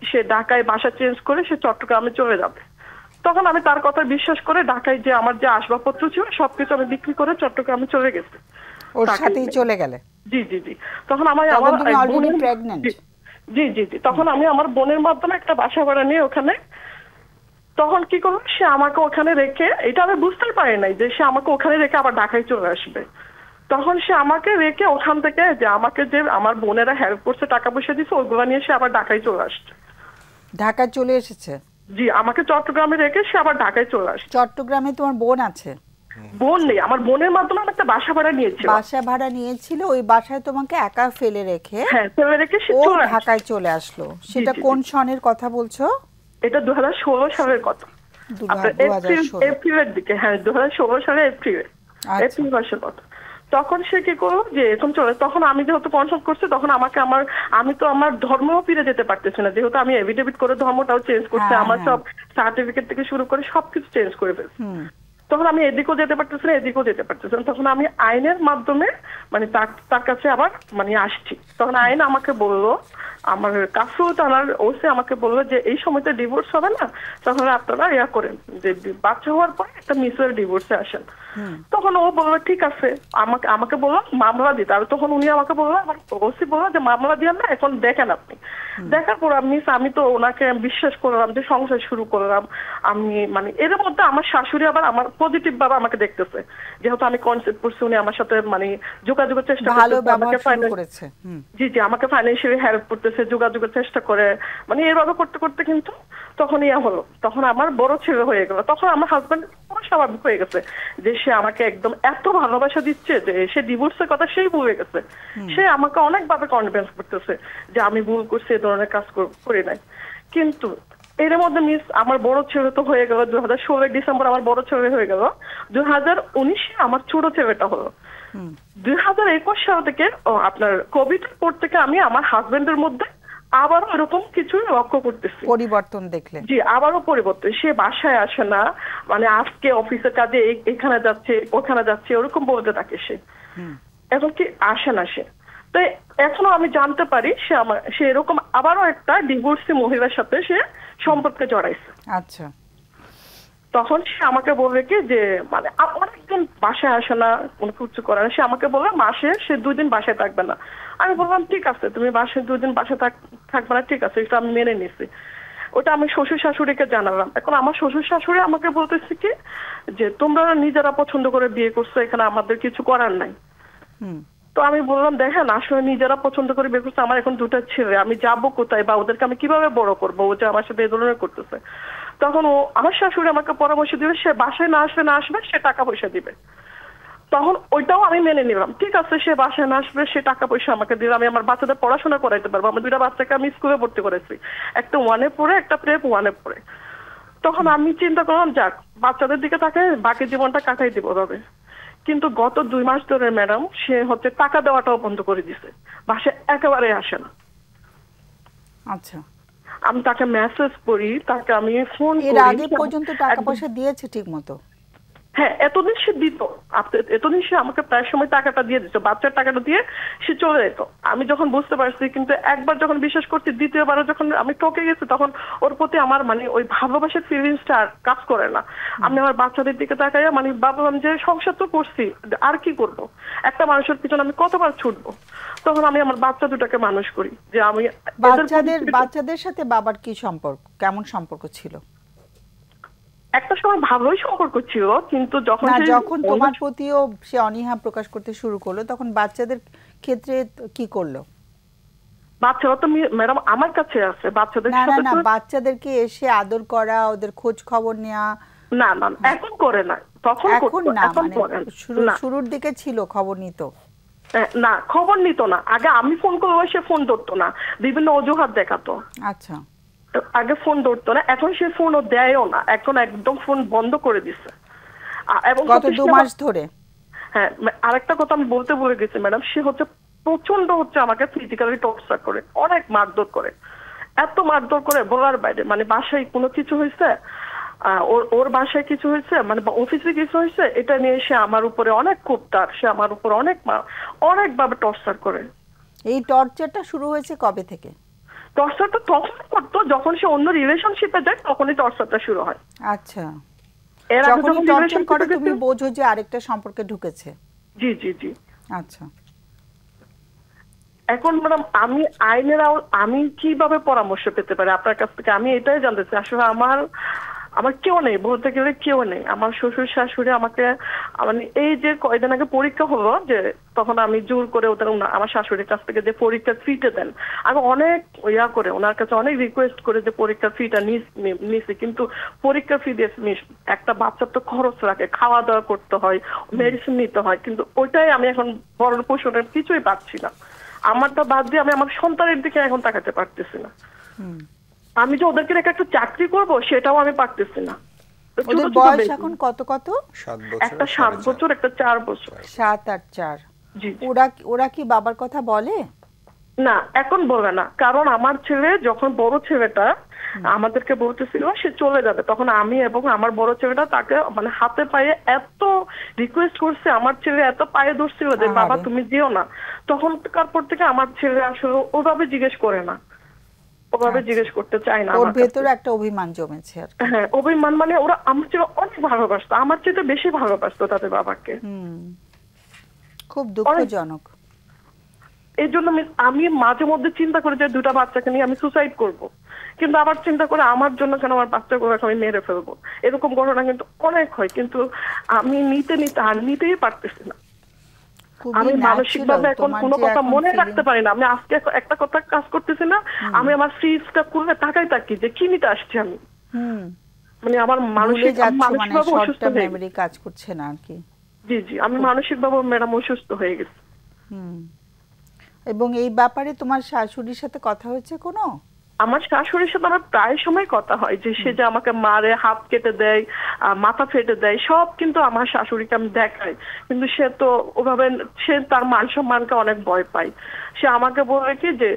সে ঢাকায় বাসা চেঞ্জ করে সে চট্টগ্রামে চলে যাবে। তখন আমি তার কথা বিশ্বাস করে ঢাকায় যে আমার যে আসবাবপত্র ছিল সবকিছু আমি বিক্রি করে চট্টগ্রামে চলে গেছি। ওর সাথেই চলে গেলে? জি জি জি। তখন আমার জি জি জি, তখন আমি আমার বোনের মাধ্যমে একটা বাসা ভাড়া নিয়ে ওখানে, তখন কি করলো সে আমাকে ওখানে রেখে, এটা আমি বুঝতে পারি নাই যে সে আমাকে ওখানে রেখে আবার ঢাকায় চলে আসবে। তখন সে আমাকে রেখে ওখান থেকে যে আমাকে যে আমার বোনেরা হেল্প করছে টাকা পয়সা দিচ্ছে ওইগুলো নিয়ে সে আবার ঢাকায় চলে আসছে। ঢাকায় চলে এসেছে? জি, আমাকে চট্টগ্রামে রেখে সে আবার ঢাকায় চলে আসছে। চট্টগ্রামে তোমার বোন আছে? বোন নেই, আমার বোনের মাধ্যমে আমি একটা বাসা ভাড়া নিয়েছিল। বাসা ভাড়া নিয়েছিল, ওই বাসায় তোমাকে একা ফেলে রেখে? হ্যাঁ, ফেলে রেখে সে ঢাকায় চলে আসলো। সেটা কোন সনের কথা বলছো? এটা 2016 সালের কথা, এপ্রিলের দিকে। হ্যাঁ, 2016 সালের এপ্রিল মাসের কথা। তখন সে কি করলো যে এরকম চলে, তখন আমি যেহেতু কনসাল্ট করছি তখন আমাকে আমি তো আমার ধর্মও ফিরে যেতে পারতেছি না, যেহেতু আমি এভিডেভিট করে ধর্মটাও চেঞ্জ করছি, আমার সব সার্টিফিকেট থেকে শুরু করে সবকিছু চেঞ্জ করে ফেলছি। তখন আমি এদিকেও যেতে পারতেছি না, এদিকেও যেতে পারতেছি না। তখন আমি আইনের মাধ্যমে মানে তার কাছে আবার মানে আসছি। তখন আইন আমাকে বললো, আমার কাফরুল থানার ওসি আমাকে বললো যে এই সময়তে ডিভোর্স হবে না, তখন আপনারা ইয়া করেন যে বাচ্চা হওয়ার পরে একটা মিসের ডিভোর্সে আসেন। তখন ও বললো ঠিক আছে, আমাকে বললো মামলা দিতে। আর তখন উনি আমাকে বললো, আমার ওসি বললো যে মামলা দিয়ে না, এখন দেখেন আপনি। দেখার পর আমি তো ওনাকে বিশ্বাস করলাম যে সংসার শুরু করলাম আমি। মানে এর মধ্যে আমার শাশুড়ি আবার আমার পজিটিভ ভাবে আমাকে দেখতেছে, যেহেতু আমি কনসেপ্ট করছি, উনি আমার সাথে মানে যোগাযোগের চেষ্টা করতেছে, জি আমাকে ফাইন্যান্সিয়ালি হেল্প করতেছে, যোগাযোগের চেষ্টা করে, মানে এভাবে করতে করতে কিন্তু তখন ইয়া হলো, তখন আমার বড় ছেলে হয়ে গেল। তখন আমার হাজবেন্ড পুরো স্বাভাবিক হয়ে গেছে যে সে আমাকে একদম এত ভালোবাসা দিচ্ছে যে সে ডিভোর্সের কথা সেই ভুলে গেছে। সে আমাকে অনেকভাবে কনভিন্স করতেছে যে আমি ভুল করছি, এ ধরনের কাজ করি নাই। কিন্তু এর মধ্যে মিস আমার বড় ছেলে তো হয়ে গেল 2016 ডিসেম্বর, আমার বড় ছেলে হয়ে গেল। 2019 আমার ছোট ছেলেটা হলো। 2021 সাল থেকে আপনার কোভিড পর থেকে আমি আমার হাজবেন্ডের মধ্যে আবারও এরকম কিছু লক্ষ্য করতেছি, পরিবর্তন দেখলে। জি আবারও পরিবর্তন। সে বাসায় আসে না, মানে আজকে অফিসের কাজে এখানে যাচ্ছে ওখানে যাচ্ছে ওরকম বলতে থাকে সে, এখন কি আসে না সে। তো এখনো আমি জানতে পারি সে এরকম আবারও একটা ডিভোর্সি মহিলার সাথে সে সম্পর্কে জড়াইছে। আচ্ছা, তখন সে আমাকে বলবে কি যে মানে অনেকদিন বাসায় আসে না, কোনো কিছু করে না। সে আমাকে বলবে মাসে সে 2 দিন বাসায় থাকবে না। আমি বললাম ঠিক আছে, তুমি মাসে 2 দিন বাসায় থাকবে না, ঠিক আছে, এটা আমি মেনে নিছি। ওটা আমি শ্বশুর শাশুড়িকে জানালাম। এখন আমার শ্বশুর শাশুড়ি আমাকে বলতেছে কি যে তোমরা নিজেরা পছন্দ করে বিয়ে করছো, এখানে আমাদের কিছু করার নাই। তো আমি বললাম দেখেন আসলে নিজেরা পছন্দ করে বিয়ে করছে, আমার এখন 2টা ছেলে, আমি যাবো কোথায় বা ওদেরকে আমি কিভাবে বড় করবো, ও যে আমার সাথে এই ধরনের করতেছে। তখন আমার শাশুড়ি আমাকে পরামর্শ দিবে সে বাসায় না আসবে সে টাকা পয়সা দিবে। তখন ওইটাও আমি মেনে নিলাম, ঠিক আছে সে বাসায় না আসবে, সে টাকা পয়সা আমাকে দিল, আমি আমার বাচ্চাদের পড়াশোনা করাইতে পারবো। আমার 2টা বাচ্চাকে আমি স্কুলে ভর্তি করেছি, একটা 1-এ পড়ে একটা প্রেপ 1-এ পড়ে। তখন আমি চিন্তা করলাম যাক বাচ্চাদের দিকে তাকে বাকি জীবনটা কাটাই দিব ভাবে। কিন্তু গত 2 মাস ধরে ম্যাডাম সে হচ্ছে টাকা দেওয়াটাও বন্ধ করে দিছে, বাসায় একেবারে আসে না। আচ্ছা, আমি তাকে মেসেজ করি, তাকে আমি ফোন করি। এর আগে পর্যন্ত টাকা পয়সা দিয়েছে ঠিক মতো? হ্যাঁ, এতদিন সে দিত, এতদিন সে আমাকে প্রায় সময় টাকাটা দিয়ে দিত, বাচ্চার টাকাটা দিয়ে সে চলে যেত। আমি যখন বুঝতে পারছি, কিন্তু একবার যখন বিশ্বাস করছি, দ্বিতীয়বার যখন আমি ঠকে গেছি, তখন ওর প্রতি আমার মানে ওই ভালোবাসার ফিলিংসটা আর কাজ করে না। আমি আমার বাচ্চাদের দিকে তাকাইয়া মানে ভাবলাম যে সংসার তো করছি, আর কি করব, একটা মানুষের পিছনে আমি কতবার ছুটবো। তখন আমি আমার বাচ্চা 2টাকে মানুষ করি যে আমি বাচ্চাদের সাথে বাবার কি সম্পর্ক, কেমন সম্পর্ক ছিল? একটা সময় ভালোই সম্পর্ক ছিল, কিন্তু যখন তোমার প্রতিও সে অনীহা প্রকাশ করতে শুরু করলো, তখন বাচ্চাদের ক্ষেত্রে কি করলো? বাচ্চারা তো ম্যাডাম আমার কাছে আছে, বাচ্চাদের সাথে না বাচ্চাদেরকে এসে আদর করা, ওদের খোঁজ খবর নেওয়া? না এখন করে না, তখন এখন না, শুরুর দিকে ছিল খবর নিত? না, খবর নিত না। আগে আমি ফোন করলে সে ফোন ধরতো না, বিভিন্ন অজুহাত দেখাতো। আচ্ছা, আগে ফোন ধরতো না, এখন সে ফোনও দেয়ও না, এখন একদম ফোন বন্ধ করে দিছে। এবং গত 2 মাস ধরে। হ্যাঁ, আরেকটা কথা আমি বলতে ভুলে গেছি ম্যাডাম, সে হচ্ছে প্রচন্ড হচ্ছে আমাকে ফিজিক্যালি টর্চার করে, অনেক মারধর করে, এত মারধর করে বলার বাইরে। মানে বাসায় কোনো কিছু হয়েছে, ওর বাসায় কিছু হয়েছে, মানে অফিসে কিছু হয়েছে, এটা নিয়ে সে আমার উপরে অনেক খুব তার, সে আমার উপর অনেকভাবে টর্চার করে। এই টর্চারটা শুরু হয়েছে কবে থেকে? টর্চারটা তখন করতো যখন সে অন্য রিলেশনশিপে যায়, তখনই টর্চারটা শুরু হয়। আচ্ছা, যখন টর্চার করে তুমি বোঝো যে আরেকটা সম্পর্কে ঢুকেছে? জি। আচ্ছা, এখন ম্যাডাম আমি কিভাবে পরামর্শ পেতে পারি আপনার কাছ থেকে? আমি এটাই জানতে চাই। আসলে আমার কেউ নেই, বলতে গেলে কেউ নেই। আমার শ্বশুর শাশুড়ি আমাকে মানে এই যে কয়দিন আগে পরীক্ষা হলো, যে তখন আমি জোর করে ওদের আমার শাশুড়ির কাছ থেকে যে পরীক্ষার ফিটা দেন, আমি অনেক ইয়া করে ওনার কাছে অনেক রিকোয়েস্ট করে যে পরীক্ষার ফিটা নিছি, কিন্তু পরীক্ষার ফি দিয়ে একটা বাচ্চার তো খরচ রাখে, খাওয়া দাওয়া করতে হয়, মেডিসিন নিতে হয়, কিন্তু ওইটাই আমি এখন ভরণ পোষণের কিছুই পাচ্ছি না। আমারটা বাদ দিয়ে আমি আমার সন্তানের দিকে এখন তাকাতে পারতেছি না। আমি যে ওদেরকে রেখে একটা চাকরি করবো সেটাও আমি পারতেছি না। ওদের বয়স এখন কত কত? 7 বছর, একটা 7 বছর, একটা 4 বছর। 7 আর 4। জি। ওরা কি বাবার কথা বলে? না, এখন বলে না, কারণ আমার ছেলে যখন বড় ছেলেটা আমাদেরকে বলতেছিল সে চলে যাবে, তখন আমি এবং আমার বড় ছেলেটা তাকে মানে হাতে পায়ে এত রিকোয়েস্ট করছে, আমার ছেলে এত পায়ে ধরছিল যে বাবা তুমি যেও না। তখনকার পর থেকে আমার ছেলে আসলে ওভাবে জিজ্ঞেস করে না, ওভাবে জিজ্ঞেস করতে চায় না। ওর ভেতরে একটা অভিমান জমেছে আর হ্যাঁ, অভিমান মানে ওরা আমার ছেলে অনেক ভালোবাসতো, আমার চেয়ে বেশি ভালোবাসতো তাদের বাবাকে। খুব দুঃখজনক। এই জন্য আমি মাঝে মধ্যে চিন্তা করি যে 2টা বাচ্চাকে নিয়ে আমি সুসাইড করব, কিন্তু আবার চিন্তা করে আমার জন্য কেন আমার বাচ্চাগুলো আমি মেরে ফেলবো। এরকম ঘটনা কিন্তু অনেক হয়, কিন্তু আমি নিতেই পারতেছি না। আমি মানসিকভাবে এখন কোনো কথা মনে রাখতে পারি না। আমি আজকে একটা কথা কাজ করতেছি না, আমি আমার ফ্রিজটা খুলে তাকাই থাকি যে কি নিতে আসছি আমি। মানে আমার মানসিকভাবে অসুস্থ হয়ে মেমরি কাজ করছে না আর কি। জি জি, আমি মানসিকভাবে ম্যাডাম অসুস্থ হয়ে গেছি। এবং এই ব্যাপারে তোমার শাশুড়ির সাথে কথা হয়েছে কোনো? আমার শাশুড়ির সাথে আমার প্রায় সময় কথা হয় যে সে যে আমাকে মারে, হাত কেটে দেয়, মাথা ফেটে দেয়, সব কিন্তু আমার শাশুড়িকে আমি দেখাই, কিন্তু সে তো ওভাবে সে তার মান সম্মানকে অনেক ভয় পায়। সে আমাকে বলে কি যে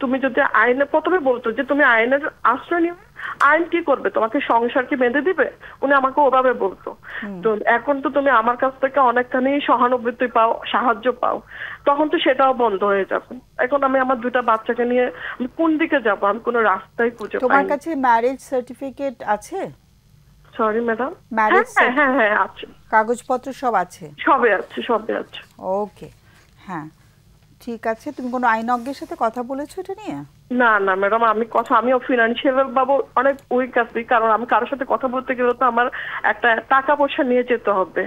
তুমি যদি আইনে, প্রথমে বলতো যে তুমি আইনের আশ্রয় নিবে, আইন কি করবে, তোমাকে সংসার কি বেঁধে দিবে, উনি আমাকে ওভাবে বলতো। তো এখন তো তুমি আমার কাছ থেকে অনেকখানি সহানুভূতি পাও, সাহায্য পাও, তখন তো সেটাও বন্ধ হয়ে যাবে। এখন আমি আমার 2টা বাচ্চাকে নিয়ে আমি কোন দিকে যাব, আমি কোনো রাস্তাই খুঁজে পাই না। তোমার কাছে ম্যারেজ সার্টিফিকেট আছে? সরি ম্যাডাম, হ্যাঁ হ্যাঁ আছে, কাগজপত্র সব আছে? সবই আছে। ওকে, হ্যাঁ ঠিক আছে। তুমি কোনো আইনজ্ঞের সাথে কথা বলেছো এটা নিয়ে? না না ম্যাডাম, আমিও ফিনান্সিয়াল ভাবে অনেক উইক আছি, কারণ আমি কারোর সাথে কথা বলতে গেলে তো আমার একটা টাকা পয়সা নিয়ে যেতে হবে।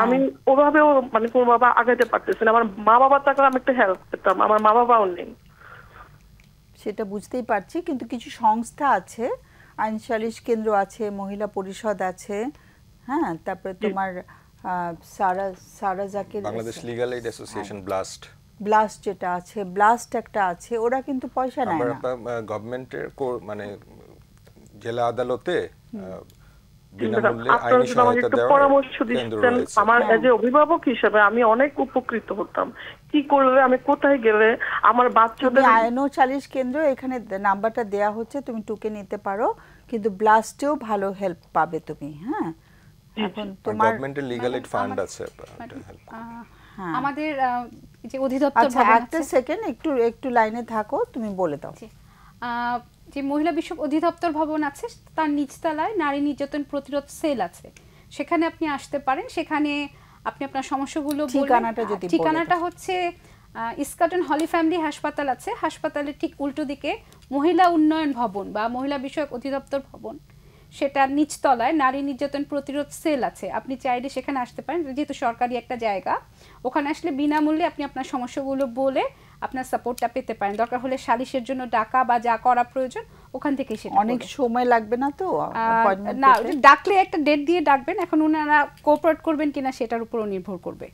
আমি ওভাবেও মানে কোনো বাবা আগাইতে পারতেছি না। আমার মা বাবার টাকা আমি একটা হেল্প পেতাম, আমার মা বাবাও নেই। সেটা বুঝতেই পারছি, কিন্তু কিছু সংস্থা আছে, আইন সালিশ কেন্দ্র আছে, মহিলা পরিষদ আছে, হ্যাঁ, তারপরে তোমার Sara Zakir, Bangladesh legal aid association, BLAST যেটা আছে, ব্লাস্ট একটা আছে, ওরা কিন্তু পয়সা নেয় না। গভর্নমেন্টের মানে জেলা আদালতে বিনামূল্যে আইনি সহায়তা দেওয়ার পরামর্শ দিচ্ছেন। আমার এজ এ অভিভাবক হিসেবে আমি অনেক উপকৃত হতাম। কি করলে, আমি কোথায় গেলে আমার বাচ্চাদের আইন সালিশ কেন্দ্র, এখানে নাম্বারটা দেয়া হচ্ছে, তুমি টুকে নিতে পারো, কিন্তু ব্লাস্টেও ভালো হেল্প পাবে তুমি। হ্যাঁ, এখন তোমার গভর্নমেন্টের লিগ্যাল এইড ফান্ড আছে আমাদের যে অধিদপ্তর। আচ্ছা একটা সেকেন্ড, একটু লাইনে থাকো, তুমি বলে দাও। যে মহিলা বিষয়ক অধিদপ্তর ভবন আছে তার নিচতলায় নারী নির্যাতন প্রতিরোধ সেল আছে, সেখানে আপনি আসতে পারেন। সেখানে আপনি আপনার সমস্যাগুলো বলবেন। ঠিকানাটা হচ্ছে ইস্কাটন হলি ফ্যামিলি হাসপাতাল আছে, হাসপাতালের ঠিক উল্টো দিকে মহিলা উন্নয়ন ভবন বা মহিলা বিষয়ক অধিদপ্তর ভবন, সেটার নিচতলায় নারী নির্যাতন প্রতিরোধ সেল আছে। আপনি চাইলে সেখানে আসতে পারেন, যেহেতু সরকারি একটা জায়গা। ওখানে আসলে বিনামূল্যে আপনি আপনার সমস্যাগুলো বলে আপনার সাপোর্টটা পেতে পারেন। দরকার হলে সালিশের জন্য ডাকা বা যা করা প্রয়োজন ওখান থেকে সেটা। অনেক সময় লাগবে না তো? না, ডাকলে একটা ডেট দিয়ে ডাকবেন। এখন ওনারা কোঅপারেট করবেন কিনা সেটার উপরও নির্ভর করবে।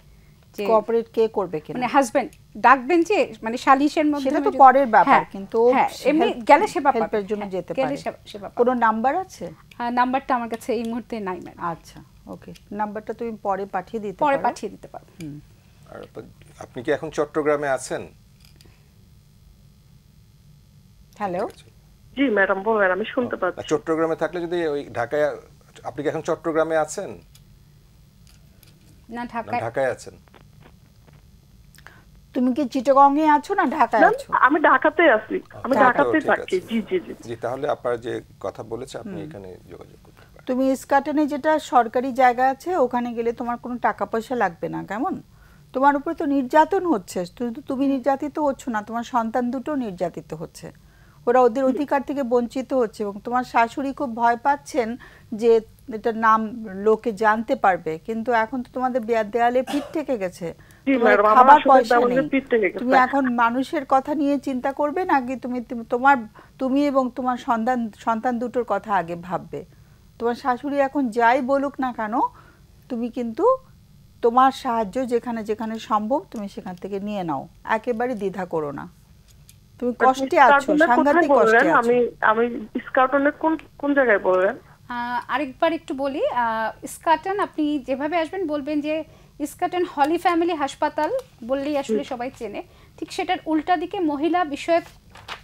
যে কোঅপারেট কে করবে কিনা, মানে হাজবেন্ড ডাকবেন যে মানে সালিশের মধ্যে, সেটা তো পরের ব্যাপার, কিন্তু এমনি গেলে সেবা হেল্পের জন্য যেতে পারে। সেবা কোনো নাম্বার আছে? নাম্বারটা আমার কাছে এই মুহূর্তে নাই ম্যাডাম। আচ্ছা ওকে, নাম্বারটা তুমি পরে পাঠিয়ে দিতে পারো। আর আপনি কি এখন চট্টগ্রামে আছেন? হ্যালো, জি ম্যাডাম বলেন, আমি শুনতে পাচ্ছি। চট্টগ্রামে থাকলে যদি ওই ঢাকায়, আপনি কি এখন চট্টগ্রামে আছেন? না, ঢাকায় আছেন। তুমি কি চিটাগং এ আছো না ঢাকায় আছো? আমি ঢাকাতে আছি, আমি ঢাকাতে থাকি। জি জি জি জি, তাহলে আপনার যে কথা বলেছে আপনি এখানে যোগাযোগ করতে পারেন। তুমি ইস্কাটনে যেটা সরকারি জায়গা আছে, ওখানে গেলে তোমার কোনো টাকা পয়সা লাগবে না। কেমন, তোমার উপরে তো নির্যাতন হচ্ছে, তুমি নির্যাতিত হচ্ছ না, তোমার সন্তান দুটো নির্যাতিত হচ্ছে, ওরা ওদের অধিকার থেকে বঞ্চিত হচ্ছে, এবং তোমার শাশুড়ি খুব ভয় পাচ্ছেন যে এটার নাম লোকে জানতে পারবে, কিন্তু এখন তো তোমাদের দেয়ালে পিঠ থেকে গেছে, খাবার পয়সা নেই। তুমি এখন মানুষের কথা নিয়ে চিন্তা করবে নাকি তুমি এবং তোমার সন্তান দুটোর কথা আগে ভাববে? তোমার শাশুড়ি এখন যাই বলুক না কেন, তুমি কিন্তু তোমার সাহায্য যেখানে যেখানে সম্ভব তুমি সেখান থেকে নিয়ে নাও, একেবারে দ্বিধা করো না। তুমি কষ্টে আছো, সাংঘাতিক কষ্টে আছো। আমি স্কাউটনের কোন জায়গায় বললেন? আরেকবার একটু বলি, ইস্কাটন আপনি যেভাবে আসবেন বলবেন যে ইস্কাটন হলি ফ্যামিলি হাসপাতাল বললেই আসলে সবাই চেনে, ঠিক সেটার উল্টা দিকে মহিলা বিষয়ক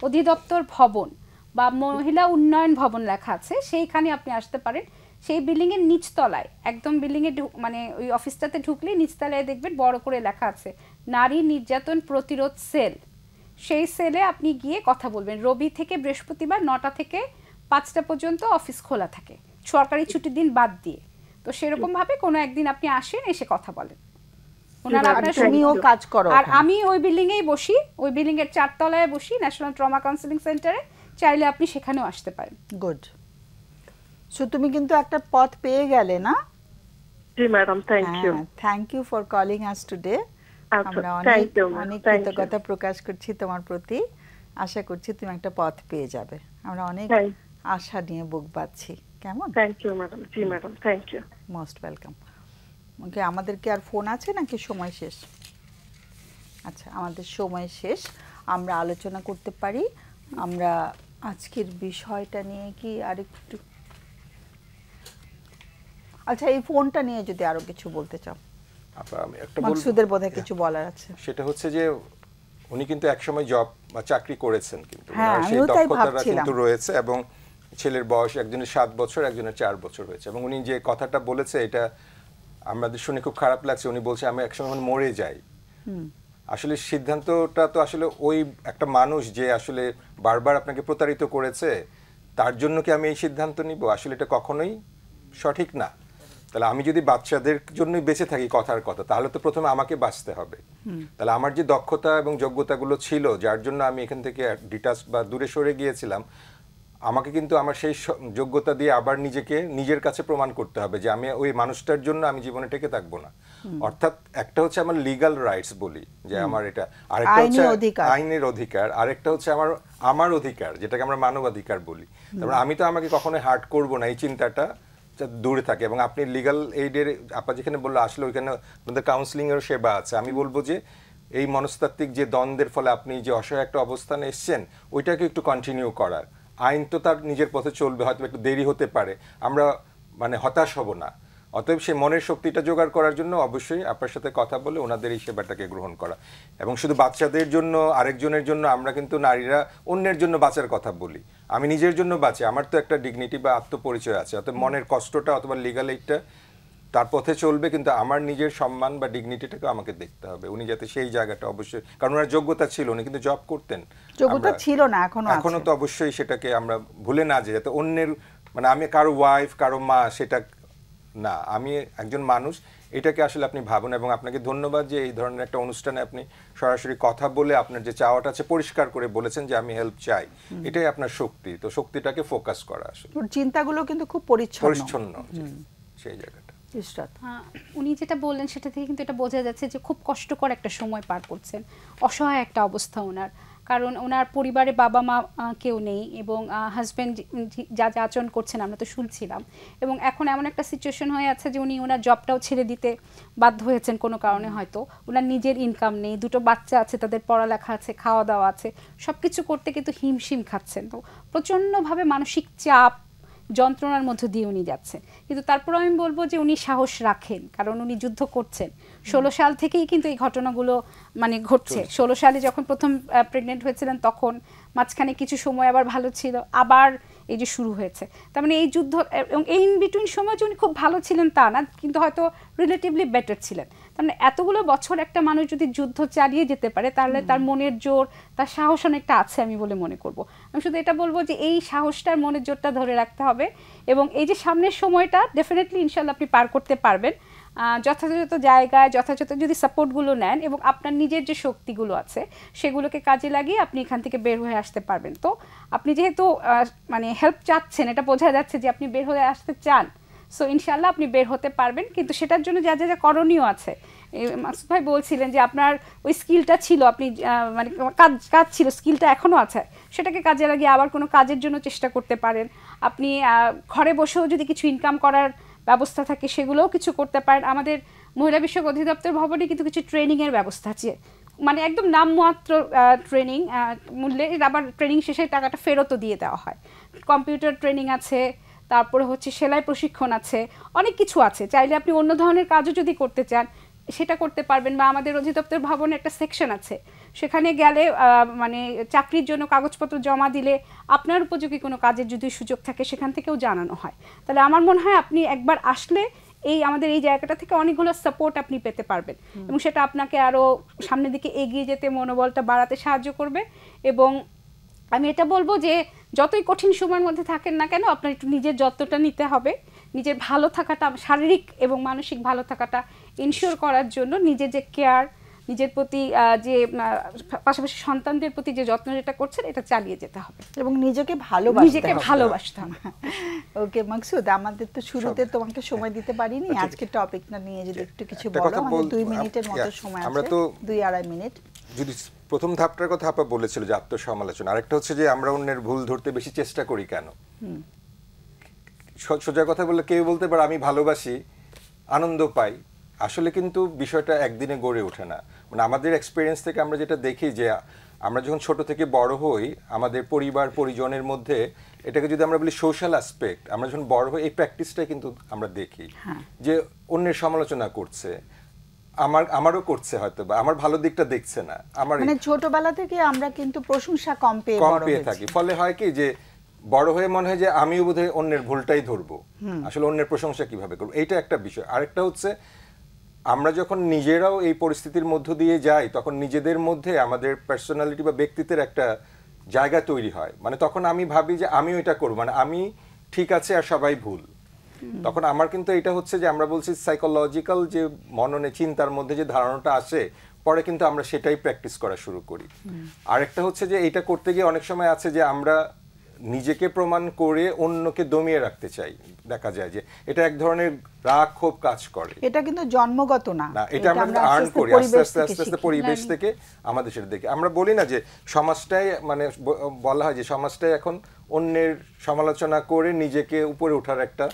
অধিদপ্তর ভবন বা মহিলা উন্নয়ন ভবন লেখা আছে, সেইখানে আপনি আসতে পারেন। সেই বিল্ডিংয়ের নিচতলায় একদম বিল্ডিংয়ে মানে ওই অফিসটাতে ঢুকলেই নিচতলায় দেখবেন বড় করে লেখা আছে নারী নির্যাতন প্রতিরোধ সেল। সেই সেলে আপনি গিয়ে কথা বলবেন। রবি থেকে বৃহস্পতিবার 9টা থেকে 5টা পর্যন্ত অফিস খোলা থাকে, সরকারি ছুটির দিন বাদ দিয়ে। তো সেরকম ভাবে কোনো একদিন আপনি আসেন, এসে কথা বলেন। তুমিও কাজ করো। আর আমি ওই বিল্ডিংয়েই বসি, ওই বিল্ডিং এর 4 তলায় বসি, ন্যাশনাল ট্রমা কাউন্সেলিং সেন্টারে। চাইলে আপনি সেখানেও আসতে পারেন। গুড। সো তুমি কিন্তু একটা পথ পেয়ে গেলে না? জি madam, thank you. Thank you for calling us today. আমরা অনেক কৃতজ্ঞতা প্রকাশ করছি তোমার প্রতি। আশা করছি তুমি একটা পথ পেয়ে যাবে। আমরা অনেক আশা নিয়ে বুক বাঁধছি। কেমন? Thank you madam. জি madam, thank you. Most welcome. Okay, আমাদের কি আর ফোন আছে নাকি সময় শেষ? আচ্ছা, আমাদের সময় শেষ। আমরা আলোচনা করতে পারি। আমরা আজকের বিষয়টা নিয়ে কি আরেকটু, আচ্ছা এই ফোনটা নিয়ে যদি আরো কিছু বলতে চাও। আমি একটা মাকসুদের বোধহয় কিছু বলার আছে। সেটা হচ্ছে যে উনি কিন্তু একসময় জব বা চাকরি করেছেন, কিন্তু সেই দক্ষতাটা কিন্তু রয়েছে এবং ছেলের বয়স একজনের 7 বছর, একজনের 4 বছর হয়েছে। এবং উনি যে কথাটা বলেছে এটা আমাদের শুনে খুব খারাপ লাগছে। উনি বলছে আমি একসময় মরে যাই। আসলে সিদ্ধান্তটা তো আসলে ওই একটা মানুষ যে আসলে বারবার আপনাকে প্রতারিত করেছে, তার জন্য কি আমি এই সিদ্ধান্ত নিব? আসলে এটা কখনোই সঠিক না। তাহলে আমি যদি বাচ্চাদের জন্যই বেঁচে থাকি কথার কথা, তাহলে তো প্রথমে আমাকে বাঁচতে হবে। তাহলে আমার যে দক্ষতা এবং যোগ্যতাগুলো ছিল, যার জন্য আমি এখান থেকে ডিটাচ বা দূরে সরে গিয়েছিলাম, আমাকে কিন্তু আমার সেই যোগ্যতা দিয়ে আবার নিজেকে নিজের কাছে প্রমাণ করতে হবে যে আমি ওই মানুষটার জন্য আমি জীবনে টিকে থাকবো না। অর্থাৎ একটা হচ্ছে আমার লিগ্যাল রাইটস বলি যে আমার এটা, আরেকটা হচ্ছে আইনের অধিকার, আরেকটা হচ্ছে আমার অধিকার যেটাকে আমরা মানবাধিকার বলি। তারপরে আমি তো আমাকে কখনোই হার্ট করব না, এই চিন্তাটা দূরে থাকে। এবং আপনি লিগ্যাল এইডের আপা যেখানে বললো, আসলে ওইখানে আপনাদের কাউন্সিলিং এর সেবা আছে। আমি বলবো যে এই মনস্তাত্ত্বিক যে দ্বন্দ্বের ফলে আপনি যে অসহায় একটা অবস্থানে এসছেন, ওইটাকে একটু কন্টিনিউ করার। আইন তো তার নিজের পথে চলবে, হয়তো একটু দেরি হতে পারে, আমরা হতাশ হব না। অতএব সেই মনের শক্তিটা জোগাড় করার জন্য অবশ্যই আপনার সাথে কথা বলে ওনাদের এই সেবাটাকে গ্রহণ করা। এবং শুধু বাচ্চাদের জন্য, আরেকজনের জন্য আমরা কিন্তু নারীরা অন্যের জন্য বাঁচার কথা বলি। আমি নিজের জন্য বাঁচি, আমার তো একটা ডিগনিটি বা আত্মপরিচয় আছে। অতএব মনের কষ্টটা অথবা লিগাল এইডটা তার পথে চলবে, কিন্তু আমার নিজের সম্মান বা ডিগনিটিটাকে আমাকে দেখতে হবে। উনি যাতে সেই জায়গাটা অবশ্যই, কারণ ওনার যোগ্যতা ছিল, উনি কিন্তু জব করতেন, যোগ্যতা ছিল না, এখনো তো অবশ্যই সেটাকে আমরা ভুলে না যাই। যাতে অন্যের আমি কারো ওয়াইফ, কারো মা, সেটা না, আমি একজন মানুষ, এটাকে আসলে আপনি ভাবুন। এবং আপনাকে ধন্যবাদ যে এই ধরনের একটা অনুষ্ঠানে আপনি সরাসরি কথা বলে আপনার যে চাওয়াটা আছে পরিষ্কার করে বলেছেন যে আমি হেল্প চাই। এটাই আপনার শক্তি। তো শক্তিটাকে ফোকাস করা, আসলে চিন্তাগুলো কিন্তু খুব পরিচ্ছন্ন সেই জায়গাটা। উনি যেটা বললেন সেটা থেকে কিন্তু এটা বোঝা যাচ্ছে যে খুব কষ্টকর একটা সময় পার করছেন, অসহায় একটা অবস্থা ওনার। কারণ ওনার পরিবারে বাবা মা কেউ নেই এবং হাজব্যান্ড যা যা আচরণ করছেন আমরা তো শুনছিলাম। এবং এখন এমন একটা সিচুয়েশন হয়ে আছে যে উনি ওনার জবটাও ছেড়ে দিতে বাধ্য হয়েছেন কোনো কারণে, হয়তো ওনার নিজের ইনকাম নেই, 2টো বাচ্চা আছে, তাদের পড়ালেখা আছে, খাওয়া দাওয়া আছে, সব কিছু করতে কিন্তু হিমশিম খাচ্ছেন। তো প্রচণ্ডভাবে মানসিক চাপ, যন্ত্রণার মধ্য দিয়ে উনি যাচ্ছেন। কিন্তু তারপর আমি বলবো যে উনি সাহস রাখেন, কারণ উনি যুদ্ধ করছেন। 16 সাল থেকেই কিন্তু এই ঘটনাগুলো ঘটছে। 16 সালে যখন প্রথম প্রেগনেন্ট হয়েছিলেন, তখন মাঝখানে কিছু সময় আবার ভালো ছিল, আবার এই যে শুরু হয়েছে। তার মানে এই যুদ্ধ এবং এই ইন বিটুইন সময় যে উনি খুব ভালো ছিলেন তা না, কিন্তু হয়তো রিলেটিভলি বেটার ছিলেন। তার মানে এতগুলো বছর একটা মানুষ যদি যুদ্ধ চালিয়ে যেতে পারে, তাহলে তার মনের জোর, তার সাহস অনেকটা আছে আমি বলে মনে করব। আমি শুধু এটা বলবো যে এই সাহসটার, মনের জোরটা ধরে রাখতে হবে। এবং এই যে সামনের সময়টা ডেফিনেটলি ইনশাল্লাহ আপনি পার করতে পারবেন, যথাযথ জায়গায় যথাযথ যদি সাপোর্টগুলো নেন এবং আপনার নিজের যে শক্তিগুলো আছে সেগুলোকে কাজে লাগিয়ে আপনি এখান থেকে বের হয়ে আসতে পারবেন। তো আপনি যেহেতু হেল্প চাচ্ছেন, এটা বোঝা যাচ্ছে যে আপনি বের হয়ে আসতে চান। সো ইনশাল্লাহ আপনি বের হতে পারবেন, কিন্তু সেটার জন্য যা যা করণীয় আছে। মাকসুদ ভাই বলছিলেন যে আপনার ওই স্কিলটা ছিল, আপনি কাজ ছিল, স্কিলটা এখনও আছে, সেটাকে কাজে লাগিয়ে আবার কোনো কাজের জন্য চেষ্টা করতে পারেন। আপনি ঘরে বসেও যদি কিছু ইনকাম করার ব্যবস্থা থাকে সেগুলোও কিছু করতে পারেন। আমাদের মহিলা বিষয়ক অধিদপ্তর ভবনে কিন্তু কিছু ট্রেনিংয়ের ব্যবস্থা আছে, একদম নামমাত্র ট্রেনিং মূল্যে, আবার ট্রেনিং শেষে টাকাটা ফেরতও দিয়ে দেওয়া হয়। কম্পিউটার ট্রেনিং আছে, তারপরে হচ্ছে সেলাই প্রশিক্ষণ আছে, অনেক কিছু আছে। চাইলে আপনি অন্য ধরনের কাজও যদি করতে চান সেটা করতে পারবেন, বা আমাদের অধিদপ্তর ভবনে একটা সেকশন আছে, সেখানে গেলে মানে চাকরির জন্য কাগজপত্র জমা দিলে আপনার উপযোগী কোনো কাজের যদি সুযোগ থাকে সেখান থেকেও জানানো হয়। তাহলে আমার মনে হয় আপনি একবার আসলে আমাদের এই জায়গাটা থেকে অনেকগুলো সাপোর্ট আপনি পেতে পারবেন, এবং সেটা আপনাকে আরও সামনের দিকে এগিয়ে যেতে মনোবলটা বাড়াতে সাহায্য করবে। এবং আমি এটা বলবো যে যতই কঠিন সময়ের মধ্যে থাকেন না কেন, আপনার একটু নিজের যত্নটা নিতে হবে। নিজের ভালো থাকাটা, শারীরিক এবং মানসিক ভালো থাকাটা ইনশিওর করার জন্য নিজের যে কেয়ার, নিজের প্রতি যে পাশাপাশি সন্তানদের প্রতি যে যত্ন যেটা করছেন এটা চালিয়ে যেতে হবে, এবং নিজেকে ভালোবাসতে হবে। ওকে মাকসুদ, আমাদের তো শুরুতে তোমাকে সময় দিতে পারিনি, আজকে টপিকটা নিয়ে যদি একটু কিছু বলো। আমাদের 2 মিনিটের মতো সময় আছে, 2-2.5 মিনিট। যদি প্রথম ধাপটার কথা আপা বলেছিল যে আত্মসমালোচনা, আরেকটা হচ্ছে যে আমরা অন্যের ভুল ধরতে বেশি চেষ্টা করি কেন। সোজা কথা বললে কেউ বলতে পারে আমি ভালোবাসি, আনন্দ পাই, আসলে কিন্তু বিষয়টা একদিনে গড়ে ওঠে না। মানে আমাদের এক্সপিরিয়েন্স থেকে আমরা যেটা দেখি যে আমরা যখন ছোট থেকে বড় হই, আমাদের পরিবার পরিজনের মধ্যে এটাকে যদি আমরা বলি সোশ্যাল অ্যাসপেক্ট, আমরা যখন বড় হই এই প্র্যাকটিসটাই কিন্তু আমরা দেখি যে অন্যের সমালোচনা করছে, আমারও করছে হয়তো, বা আমার ভালো দিকটা দেখছে না। আমার মানে ছোটবেলা থেকে আমরা কিন্তু প্রশংসা কম পেয়ে থাকি, ফলে হয় কি যে বড় হয়ে মনে হয় যে আমিও বোধহয় অন্যের ভুলটাই ধরবো, আসলে অন্যের প্রশংসা কিভাবে করবো, এইটা একটা বিষয়। আরেকটা হচ্ছে আমরা যখন নিজেরাও এই পরিস্থিতির মধ্য দিয়ে যাই, তখন নিজেদের মধ্যে আমাদের পার্সোনালিটি বা ব্যক্তিত্বের একটা জায়গা তৈরি হয়। মানে তখন আমি ভাবি যে আমিও এটা করবো, মানে আমি ঠিক আছে আর সবাই ভুল। তখন আমার কিন্তু এটা হচ্ছে যে আমরা বলছি সাইকোলজিক্যাল যে মননে চিন্তার মধ্যে যে ধারণাটা আসে, পরে কিন্তু আমরা সেটাই প্র্যাকটিস করা শুরু করি। আরেকটা হচ্ছে যে এটা করতে গিয়ে অনেক সময় আছে যে আমরা নিজেকে প্রমাণ করে অন্যকে দমিয়ে রাখতে চাই। দেখা যায় যে এটা এক ধরনের রাগ ক্ষোভ কাজ করে। এটা কিন্তু জন্মগত না, এটা আমরা আর্ন করি আস্তে আস্তে পরিবেশ থেকে আমাদের সেটা দেখে। আমরা বলি না যে সমাজটাই, মানে বলা হয় যে সমাজটাই এখন অন্যের সমালোচনা করে নিজেকে উপরে ওঠার একটা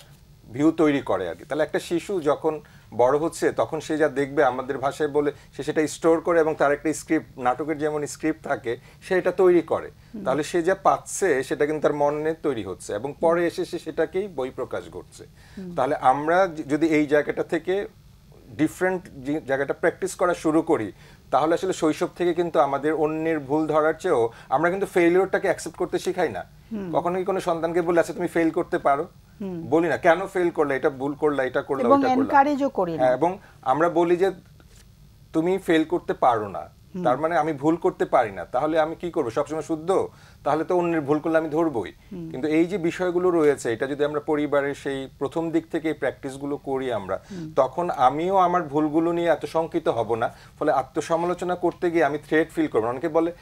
ভিউ তৈরি করে আর কি। তাহলে একটা শিশু যখন বড় হচ্ছে তখন সে যা দেখবে, আমাদের ভাষায় বলে, সে সেটা স্টোর করে এবং তার একটা স্ক্রিপ্ট, নাটকের যেমন স্ক্রিপ্ট থাকে সে এটা তৈরি করে। তাহলে সে যা পাচ্ছে সেটা কিন্তু তার মনে তৈরি হচ্ছে এবং পরে এসে সে সেটাকেই বই প্রকাশ করছে। তাহলে আমরা যদি এই জায়গাটা থেকে ডিফারেন্ট জায়গাটা প্র্যাকটিস করা শুরু করি, তাহলে আসলে শৈশব থেকে কিন্তু আমাদের অন্যের ভুল ধরার চেয়েও আমরা কিন্তু ফেইলিওরটাকে অ্যাকসেপ্ট করতে শেখাই না। কখনো কি কোনো সন্তানকে বলে আচ্ছা তুমি ফেল করতে পারো, বলি না কেন ফেল করলে, এটা ভুল করলে, এটা করলে, এবং এনকারেজও করি না। এবং আমরা বলি যে তুমি ফেল করতে পারো না, তার মানে আমি ভুল করতে পারি না, তাহলে আমি কি করবো, সবসময় শুদ্ধ, তাহলে তো অন্যের ভুল করলে আমি ধরবই। কিন্তু এই যে বিষয়গুলো রয়েছে, এটা যদি আমরা পরিবারের সেই প্রথম দিক থেকে প্র্যাকটিসগুলো করি আমরা, তখন আমিও আমার ভুলগুলো নিয়ে এত শঙ্কিত হব না। ফলে আত্মসমালোচনা করতে গিয়ে আমি থ্রেট ফিল করবো। অনেকে বলে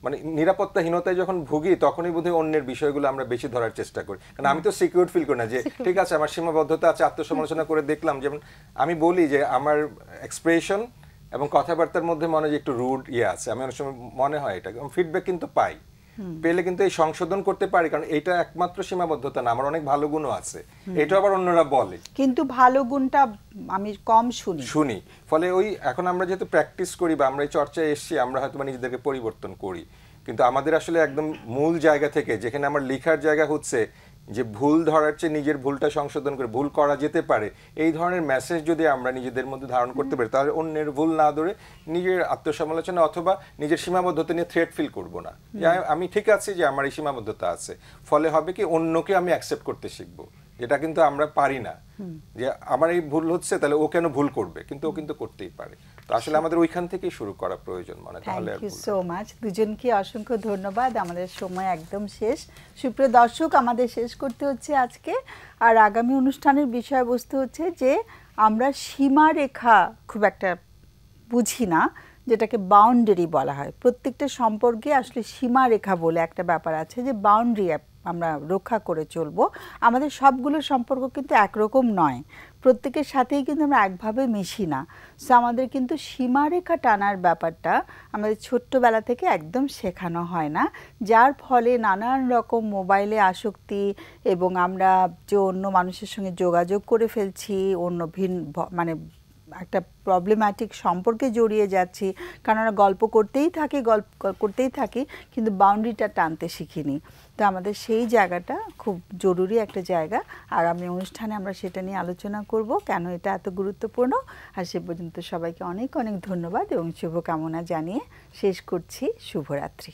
মানে নিরাপত্তাহীনতায় যখন ভুগি তখনই বোধহয় অন্যের বিষয়গুলো আমরা বেশি ধরার চেষ্টা করি, কারণ আমি তো সিকিউর ফিল করি না যে ঠিক আছে আমার সীমাবদ্ধতা আছে। আত্মসমালোচনা করে দেখলাম, যেমন আমি বলি যে আমার এক্সপ্রেশন এবং কথাবার্তার মধ্যে মনে হয় একটু রুড আছে, আমি অনেক সময় মনে হয় এটা ফিডব্যাক কিন্তু পাই, পেলে কিন্তু এই সংশোধন করতে পারি, কারণ এটা একমাত্র সীমাবদ্ধতা না, আমার অনেক ভালো গুণও আছে, এটা আবার অন্যরা বলে, কিন্তু ভালো গুণটা আমি কম শুনি। ফলে ওই এখন আমরা যেহেতু প্র্যাকটিস করি বা আমরা এই চর্চায় এসেছি, আমরা হয়তো নিজেদেরকে পরিবর্তন করি, কিন্তু আমাদের আসলে একদম মূল জায়গা থেকে, যেখানে আমার লেখার জায়গা হচ্ছে যে ভুল ধরার চেয়ে নিজের ভুলটা সংশোধন করে ভুল করা যেতে পারে, এই ধরনের মেসেজ যদি আমরা নিজেদের মধ্যে ধারণ করতে পারি, তাহলে অন্যের ভুল না ধরে নিজের আত্মসমালোচনা অথবা নিজের সীমাবদ্ধতা নিয়ে থ্রেট ফিল করব না, যে আমি ঠিক আছে যে আমার এই সীমাবদ্ধতা আছে। ফলে হবে কি অন্যকে আমি অ্যাকসেপ্ট করতে শিখবো, যেটা কিন্তু আমরা পারি না, যে আমার এই ভুল হচ্ছে তাহলে ও কেন ভুল করবে, কিন্তু ও কিন্তু করতেই পারে। তো আসলে আমাদের ওইখান থেকেই শুরু করা প্রয়োজন মনে হয়। তাহলে থ্যাংক ইউ সো মাচ, দুজনকে অসংখ্য ধন্যবাদ। আমাদের সময় একদম শেষ। সুপ্রিয় দর্শক, আমাদের শেষ করতে হচ্ছে আজকে। আর আগামী অনুষ্ঠানের বিষয়বস্তু হচ্ছে যে আমরা সীমারেখা খুব একটা বুঝি না, যেটাকে বাউন্ডারি বলা হয়। প্রত্যেকটা সম্পর্কে আসলে সীমারেখা বলে একটা ব্যাপার আছে, যে বাউন্ডারি আমরা রক্ষা করে চলবো। আমাদের সবগুলো সম্পর্ক কিন্তু একরকম নয়, প্রত্যেকের সাথেই কিন্তু আমরা একভাবে মিশি না। সো আমাদের কিন্তু সীমারেখা টানার ব্যাপারটা আমাদের ছোট্টবেলা থেকে একদম শেখানো হয় না, যার ফলে নানান রকম মোবাইলে আসক্তি, এবং আমরা যে অন্য মানুষের সঙ্গে যোগাযোগ করে ফেলছি, অন্য মানে একটা প্রবলেম্যাটিক সম্পর্কে জড়িয়ে যাচ্ছি, কারণ আমরা গল্প করতেই থাকি কিন্তু বাউন্ডারিটা টানতে শিখিনি। তো আমাদের সেই জায়গাটা খুব জরুরি একটা জায়গা। আগামী অনুষ্ঠানে আমরা সেটা নিয়ে আলোচনা করব, কেন এটা এত গুরুত্বপূর্ণ। আর সে পর্যন্ত সবাইকে অনেক অনেক ধন্যবাদ এবং শুভকামনা জানিয়ে শেষ করছি। শুভরাত্রি।